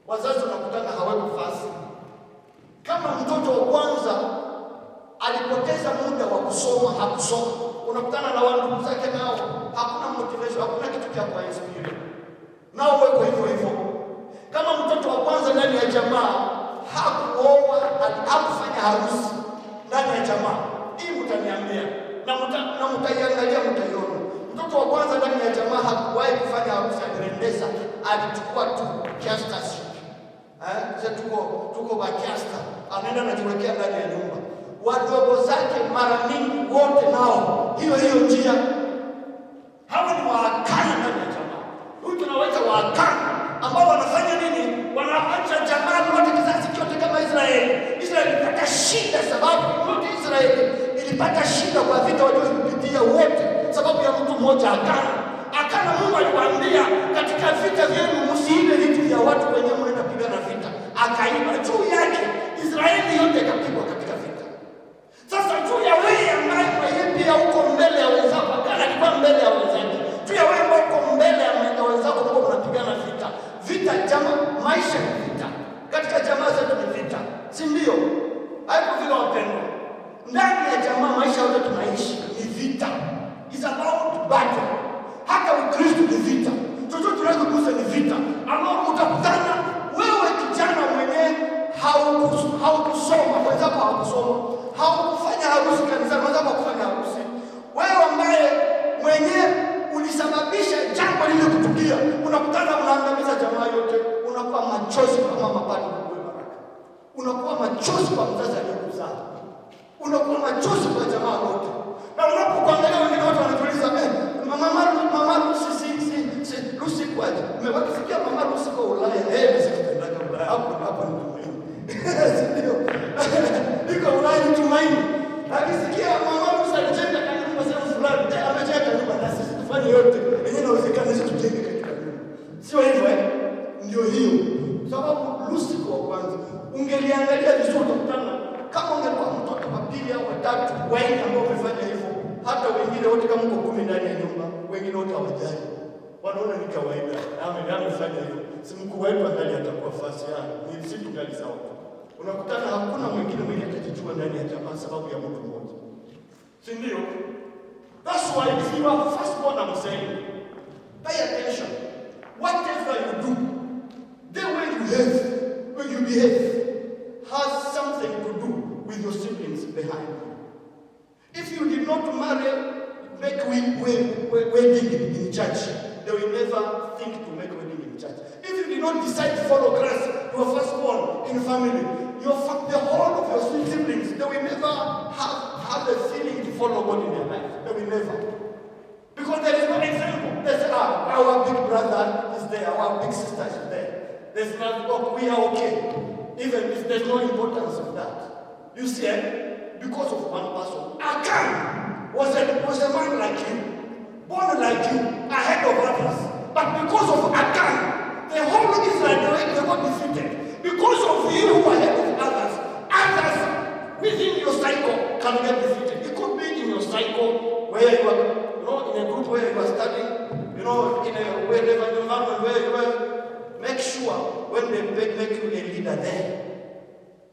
Wazazi unakutana hawako fasi. Kama mtoto wa kwanza alipoteza muda wa kusoma, hakusoma, unakutana na wandugu zake nao hakuna motivation, hakuna kitu cha kuinspire. Nao wako hivyo. Kama mtoto wa kwanza ndani ya jamaa hakuoa, hakufanya harusi ndani ya jamaa, hii mtaniambia na mtaiangalia, mtaiona. Mtoto wa kwanza ndani ya jamaa hakuwahi kufanya harusi, alirendesa, alichukua tu kiastaship. Sasa tuko kwa kiasta, anaenda anajiwekea ndani ya nyumba. Wadogo zake mara mingi wote nao hiyo njia. Hawa ni waakana ndani ya jamaa. Huyu tunawaita waakana ambao wanafanya nini? Wanaacha jamaa wote, kizazi chote kama Israeli. Israeli ilipata shida sababu yote Israeli ilipata shida kwa vita waliopitia wote sababu ya mtu mmoja Akana. Mungu aliwaambia katika vita vyenu msiibe vitu vya watu wenye mnaenda kupigana vita. Akaiba juu yake Israeli yote ikapigwa katika vita. Sasa juu ya wewe ambaye pia uko mbele ya wenzako, Akana alikuwa mbele ya wenzake. Juu ya wewe ambao uko mbele ya wenzako ambao mnapigana vita. Vita jamaa, maisha ni vita. Katika jamaa zetu ni vita. Si ndio? Hapo vile wapendwa. Ndani ya jamaa maisha yote tunaishi ni vita. It's about battle. Hata Ukristo ni vita. Chochote tunachogusa ni vita. Ambao utakutana wewe kijana mwenyewe haukusoma, wenzako hawakusoma. Haukufanya harusi kanisani, wenzako kufanya harusi. Wewe ambaye mwenyewe ulisababisha jambo lile kutukia, unakutana mnaangamiza jamaa yote, unakuwa machozi kwa mama pale kwa baraka. Unakuwa machozi kwa mzazi aliyekuzaa. Unakuwa machozi kwa jamaa wote. Na unapokuangalia wengine watu wanatuliza, mama Lucy kwaje? Umewasikia mama Lucy kwa Ulaya? Msikitendaka Ulaya. Hapo ni tumaini. Ndio. Niko Ulaya ni tumaini. Akisikia mama Lucy alijenga kanisa sehemu fulani, amejenga nyumba na sisi tufanye yote. Yenyewe inawezekana sisi tujenge katika nyumba. Sio hivyo Ndio hiyo. Sababu Lucy kwa kwanza ungeliangalia vizuri utakutana kama ungekuwa mtoto wa pili au watatu wengi ambao wamefanya hivyo, hata wengine wote kama uko 10 ndani ya nyumba, wengine wote hawajali. Wanaona ni kawaida. Amefanya hivyo. Si mkuu wetu angalia atakuwa fasi yake. Ni sisi tungali sawa. Unakutana hakuna mwingine mwenye atajijua ndani ya jamaa sababu ya mtu mmoja. Si ndio? That's why if you are firstborn, I'm saying, pay attention. Whatever you do, the way you behave, has something to do with your siblings behind you. If you did not make wedding in church, they will never think to make wedding in church. If you did not decide to follow Christ, you are firstborn in family, the whole of your siblings, they will never have a feeling to follow God in their life. They will never. Because there is no example. They say, our big brother is there, our big sister is there. There's not, we are okay. even if there's no importance of that. You see, because of one person. Achan was a man like you, born like you, ahead of others. But because of Achan, the whole Israel they got defeated. Because of you who are ahead of others within your cycle can get defeated. It could be in your cycle where you are, in a group where you are studying, in a wherever environment where you are. Make sure when they make you a leader there,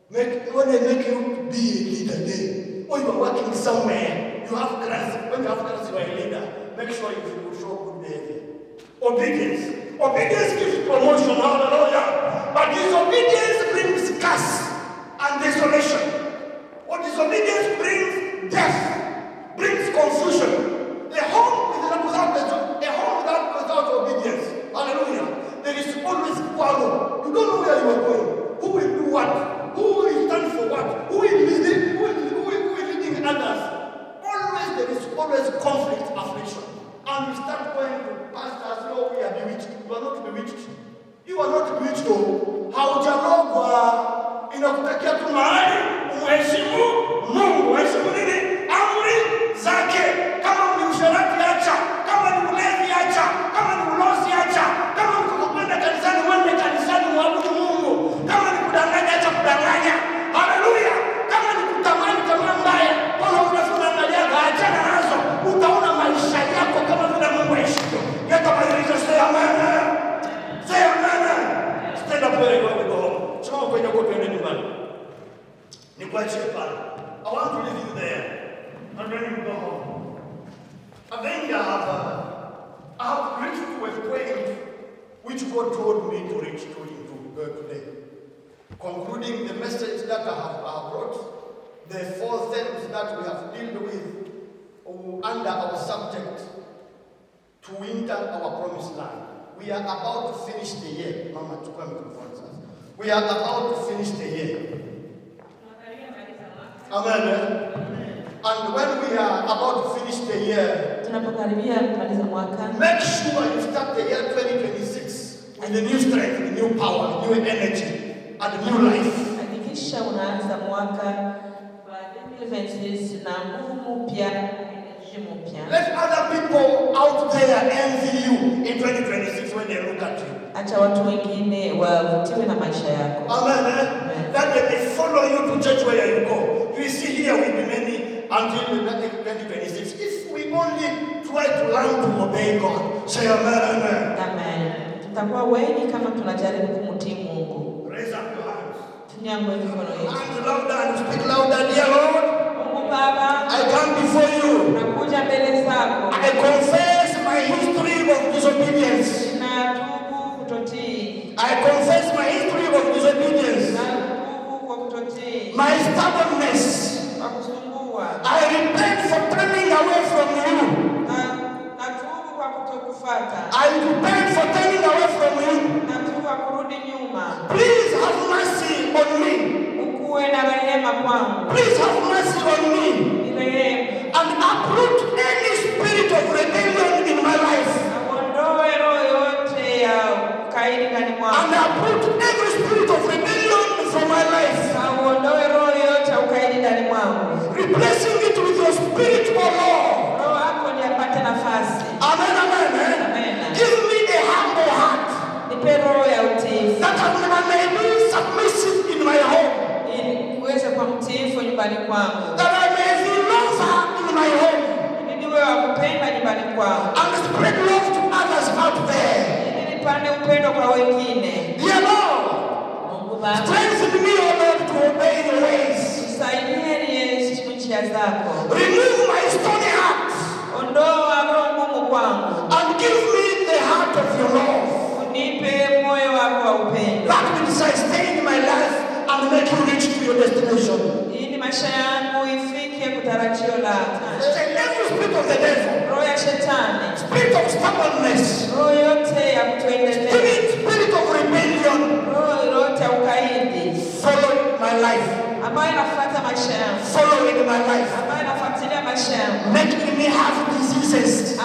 when they make you be a leader there, or you are working somewhere, you have class. When you have class, you are a leader. Make sure you show good behavior. Obedience. Obedience gives promotion, hallelujah. But disobedience brings curse and desolation. Or disobedience brings death, brings confusion. A home without obedience, hallelujah. There is always quarrel. You don't know where you are going. Who will do what? Who will stand for what? Who will lead? Who is leading others? There is always conflict, affliction. And we start going to pastors, we are bewitched. You are not bewitched. You are not bewitched. Haujalogwa inakutakia tu mahali umheshimu Mungu, umheshimu nini? Amri zake. Kama ni usharati acha, kama ni ulevi acha, kama ni ulozi acha, kama ni kukwenda kanisani mwende kanisani mwabudu Mungu, kama ni kudanganya acha kudanganya. Haleluya. Kama ni kutamani tamaa mbaya, wala unafuna ngaliaga achana nazo. Utaona maisha yako kama vile Mungu aishivyo. Yatabadilisha. Say amen. Say amen. Stand up where you want to go home. Choma kwenye kwa twende nyumbani. Nikuachie pale. I want to leave you there. And then you go home. I think I have reached to a point which God told me to reach to today. Concluding the message that I have brought, the 4 things that we have dealt with under our subject, to enter our promised land. We are about to finish the year. Mama, we are about to finish the year. Amen. And when we are about to finish the year, make sure you start the year 2026 with a new strength, a new power, new energy, and a new life. Let other people out there envy you in 2026 when they look at you. Amen. That they may follow you to church where you go. You see, here will be many until 2026. If we only try to learn to obey God. Say amen. Amen. Raise up your hands. Hands louder and speak louder, dear Lord. I come before you. I confess my history of disobedience. I confess my history of disobedience. My stubbornness. I repent for turning away from you. I repent for turning away from you. Please have mercy on me. Please have mercy on me. And uproot any spirit of rebellion in my life. And uproot every spirit of rebellion from my life. Replacing it with your spirit, O Lord. Amen, amen. Give me a humble heart. That I may be submissive in my home. That I may be lover in my home. And spread love to others out there. Dear Lord, strengthen me, O Lord, to obey your ways. Remove my stony heart. And give me the heart of your love. That will sustain my life and make you reach to your destination. Every spirit of the devil, spirit of stubbornness, spirit of rebellion, follow my life. Follow in my life. Making me have diseases.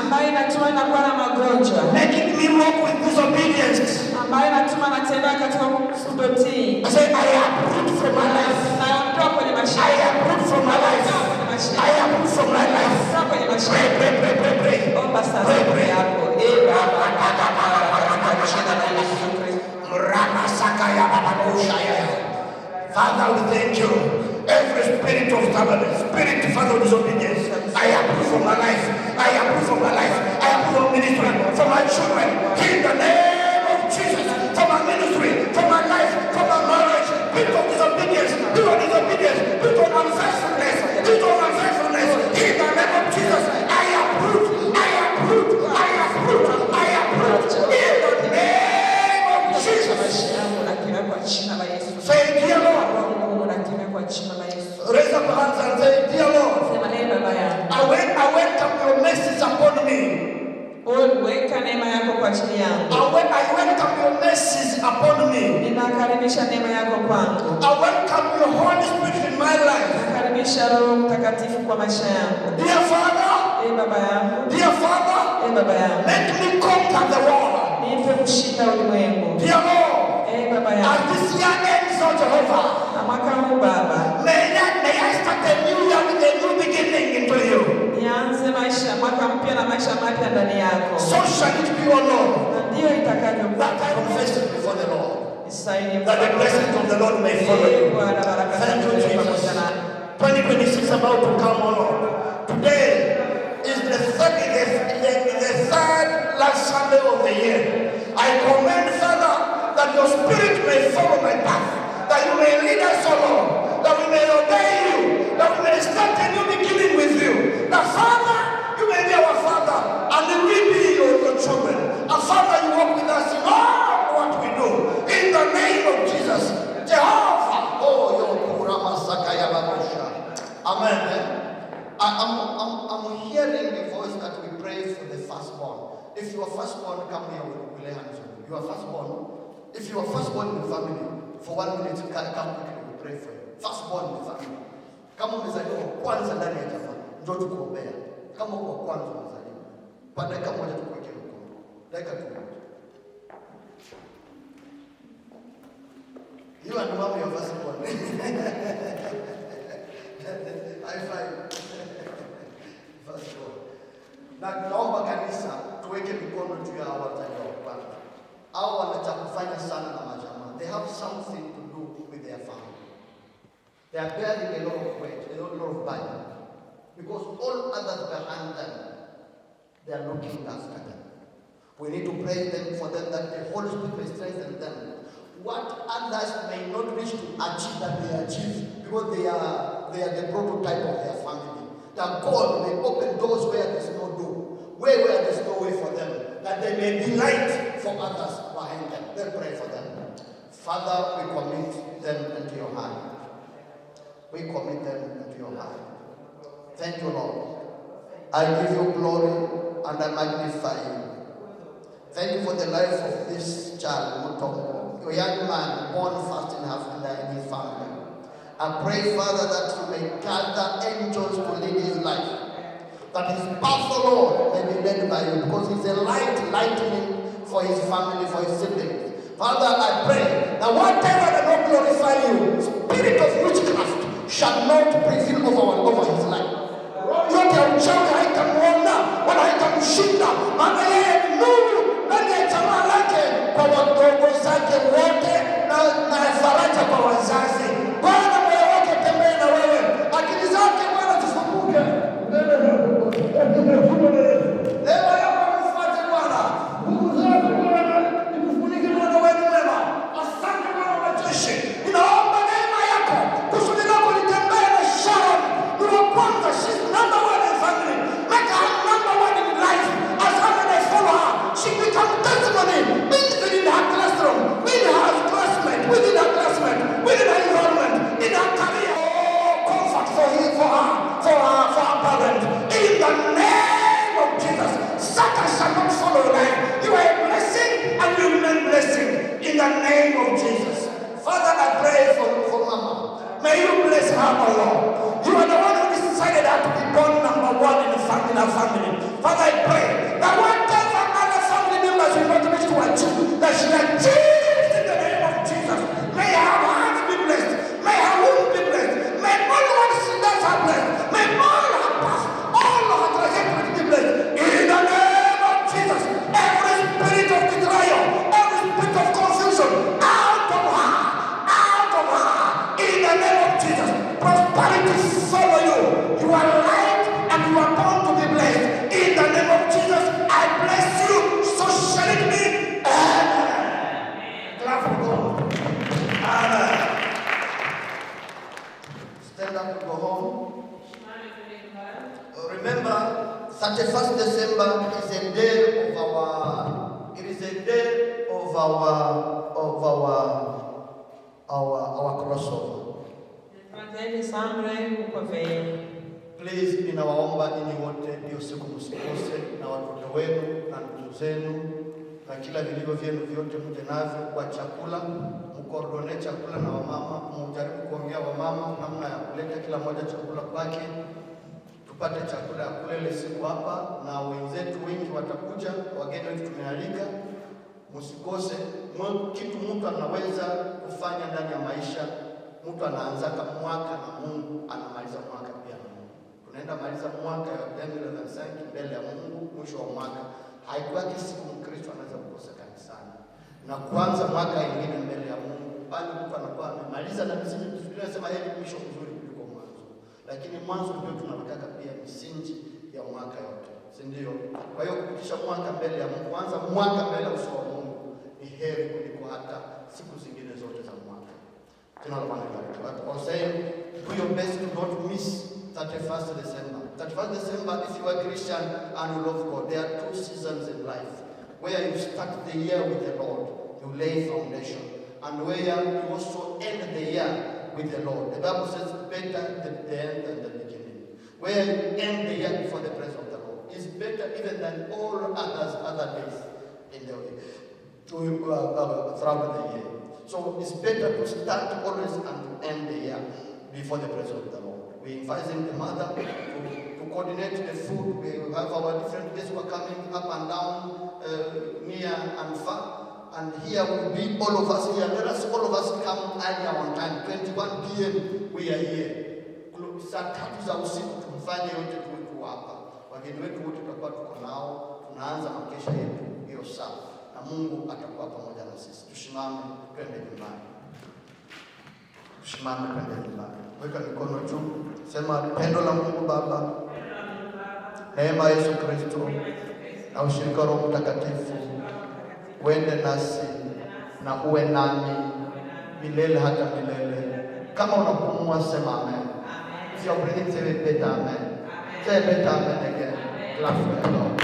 Making me walk with disobedience. ambaye natuma natembea katika kutotii. I say, I uproot from my life. Naondoa kwenye maisha. I uproot from my life. I uproot from my life. Naondoa kwenye maisha. Pray. Omba sasa yako. Baba, katika jina la Yesu Kristo. Father, we thank you. Every spirit of stubbornness, spirit, Father, of disobedience, I approve from my life. I approve from my life. I approve from ministry, from my children. In the name of Jesus, from my ministry, from my life, from my marriage, spirit of disobedience, spirit of disobedience, spirit of unfaithfulness, spirit of unfaithfulness. In the name of Jesus, I approve. I approve. I approve. I approve. In the name of Jesus. Say, dear Lord. Raise up your hands and say, dear Lord, I welcome your message upon me. I welcome your message upon me. I welcome your Holy Spirit in my life. Dear Father, let me conquer the world. Dear Lord, as this year ends, oh Jehovah, may I start a new year with a new beginning into you. So shall it be, O Lord, that I confess it before the Lord, that the blessings of the Lord may follow you. Thank you, Jesus. 2026 about to come, O Lord. Today is the third last Sunday of the year. I command, Father, that your spirit may follow my path, that you may lead us, O Lord, that we may obey you, that we may start a new beginning with you. That Father, you may be our Father, and we be your children. And Father, you walk with us in all what we do. In the name of Jesus, Jehovah. Oh, your Kurama Sakaya Babusha. Amen. I'm hearing the voice that we pray for the firstborn. If you are firstborn, come here, we'll lay hands on you. You are firstborn. If you are firstborn in the family, for 1 minute, come quickly, we pray for you. Firstborn in the family. Kama umezaliwa kwanza ndani ya jamaa, ndio tukuombea. Kama kwa kwanza umezaliwa, kwa dakika moja tukuweke mkono. Dakika tu. You and mom, your firstborn. High five. Firstborn. Na naomba kanisa tuweke mikono juu ya watoto wa kwanza. Hao wanataka kufanya sana na majamaa. They have something to do with their family. They are bearing a lot of weight, a lot of burden. Because all others behind them, they are looking after them. We need to pray for them that the Holy Spirit may strengthen them. What others may not reach to achieve, that they achieve, because they are the prototype of their family. That God may open doors where there is no door, where there is no way for them, that they may be light for others behind them. Then pray for them. Father, we commit them into your hand. We commit them into your hand. Thank you, Lord. I give you glory and I magnify you. Thank you for the life of this child, Mutombo, a young man born first in Africa in his family. I pray, Father, that you may gather angels to lead his life. That his path, Lord, may be led by you, because he's a lightning for his family, for his siblings. Father, I pray that whatever that not glorify you, spirit of witchcraft shall not prevail over his life. Yote ya uchawi haitamuona wala haitamshinda, maana yeye ni nuru ndani ya jamaa lake, kwa wadogo zake wote na faraja kwa wazazi. Bwana, moyo wake tembee na wewe, akili zake Bwana zifunguke mbele zako. Leo yako mfuate Bwana, nguvu zako Bwana ikufunike Bwana wewe mwema. Asante Bwana wa majeshi, ninaomba neema yako, kusudi lako litembee na Sharon. Ni wa kwanza, she's number one in family. Make her number one in life. As long as I follow her, she become testimony within her classroom, within her classmate, within her environment, in her career. Oh, comfort for her parent. In the name of Jesus, Satan shall not follow your life. You are a blessing and you remain blessing. In the name of Jesus. Father, I pray for Mama. May you bless her, O Lord. You are the one who decided her to be born number one in her family. Father, I pray that whatever other family members will not reach to achieve, that she achieve peace follow you. You are light and you are born to be blessed. In the name of Jesus, I bless you. So shall it be. Amen. Clap for God. Amen. Stand up and go home. Remember, 31st December is a day of our. It is a day of our crossover. Please, ninawaomba ninyi wote hiyo siku msikose, na watoto wenu na ndugu zenu na kila vilivyo vyenu vyote mje navyo kwa chakula, mkordone chakula na wamama, mjaribu kuongea wamama namna ya kuleta kila mmoja chakula kwake, tupate chakula ya kula ile siku hapa, na wenzetu wengi watakuja, wageni wetu tumealika. Msikose kitu mtu anaweza kufanya ndani ya maisha. Mtu anaanza mwaka na Mungu, anamaliza mwaka pia na Mungu. Tunaenda maliza mwaka ya 2025 mbele ya Mungu mwisho wa mwaka. Haikuwaki siku Mkristo anaweza kukosa kanisani na kuanza mwaka mwingine mbele ya Mungu, bali mtu anakuwa amemaliza na msingi. Tunasema heri mwisho mzuri kuliko mwanzo, lakini mwanzo ndio tunataka pia misingi ya mwaka yote, si ndio? Kwa hiyo kupitisha mwaka mbele ya Mungu, kuanza mwaka mbele ya uso wa Mungu ni heri kuliko hata siku zingine zote za mwaka. But I'm saying, do your best to not miss 31st December. 31st December, if you are Christian and you love God, there are two seasons in life. Where you start the year with the Lord, you lay foundation. And where you also end the year with the Lord. The Bible says, better the end than the beginning. Where you end the year before the presence of the Lord is better even than all other days in the way throughout the year. So it's better to start always and to end the year before the presence of the Lord. We invite the mother to coordinate the food. We have our different guests who are coming up and down, near and far. And here will be all of us here. Let us all of us come earlier on time. 21 p.m. we are here. Saa 3 za usiku tumfanye yote tuwetu hapa. Wageni wetu wote tutakuwa tuko nao. Tunaanza makesha yetu hiyo saa. Na Mungu atakuwa pamoja na sisi. Tusimame twende nyumbani. Tusimame twende nyumbani. Weka mikono juu. Sema pendo la Mungu Baba, neema ya Yesu Kristo na ushirika wa Roho Mtakatifu uende nasi na uwe nami milele hata milele. Kama unapumua sema amen. If you are breathing, say better amen. Say better amen again. Clap for the Lord.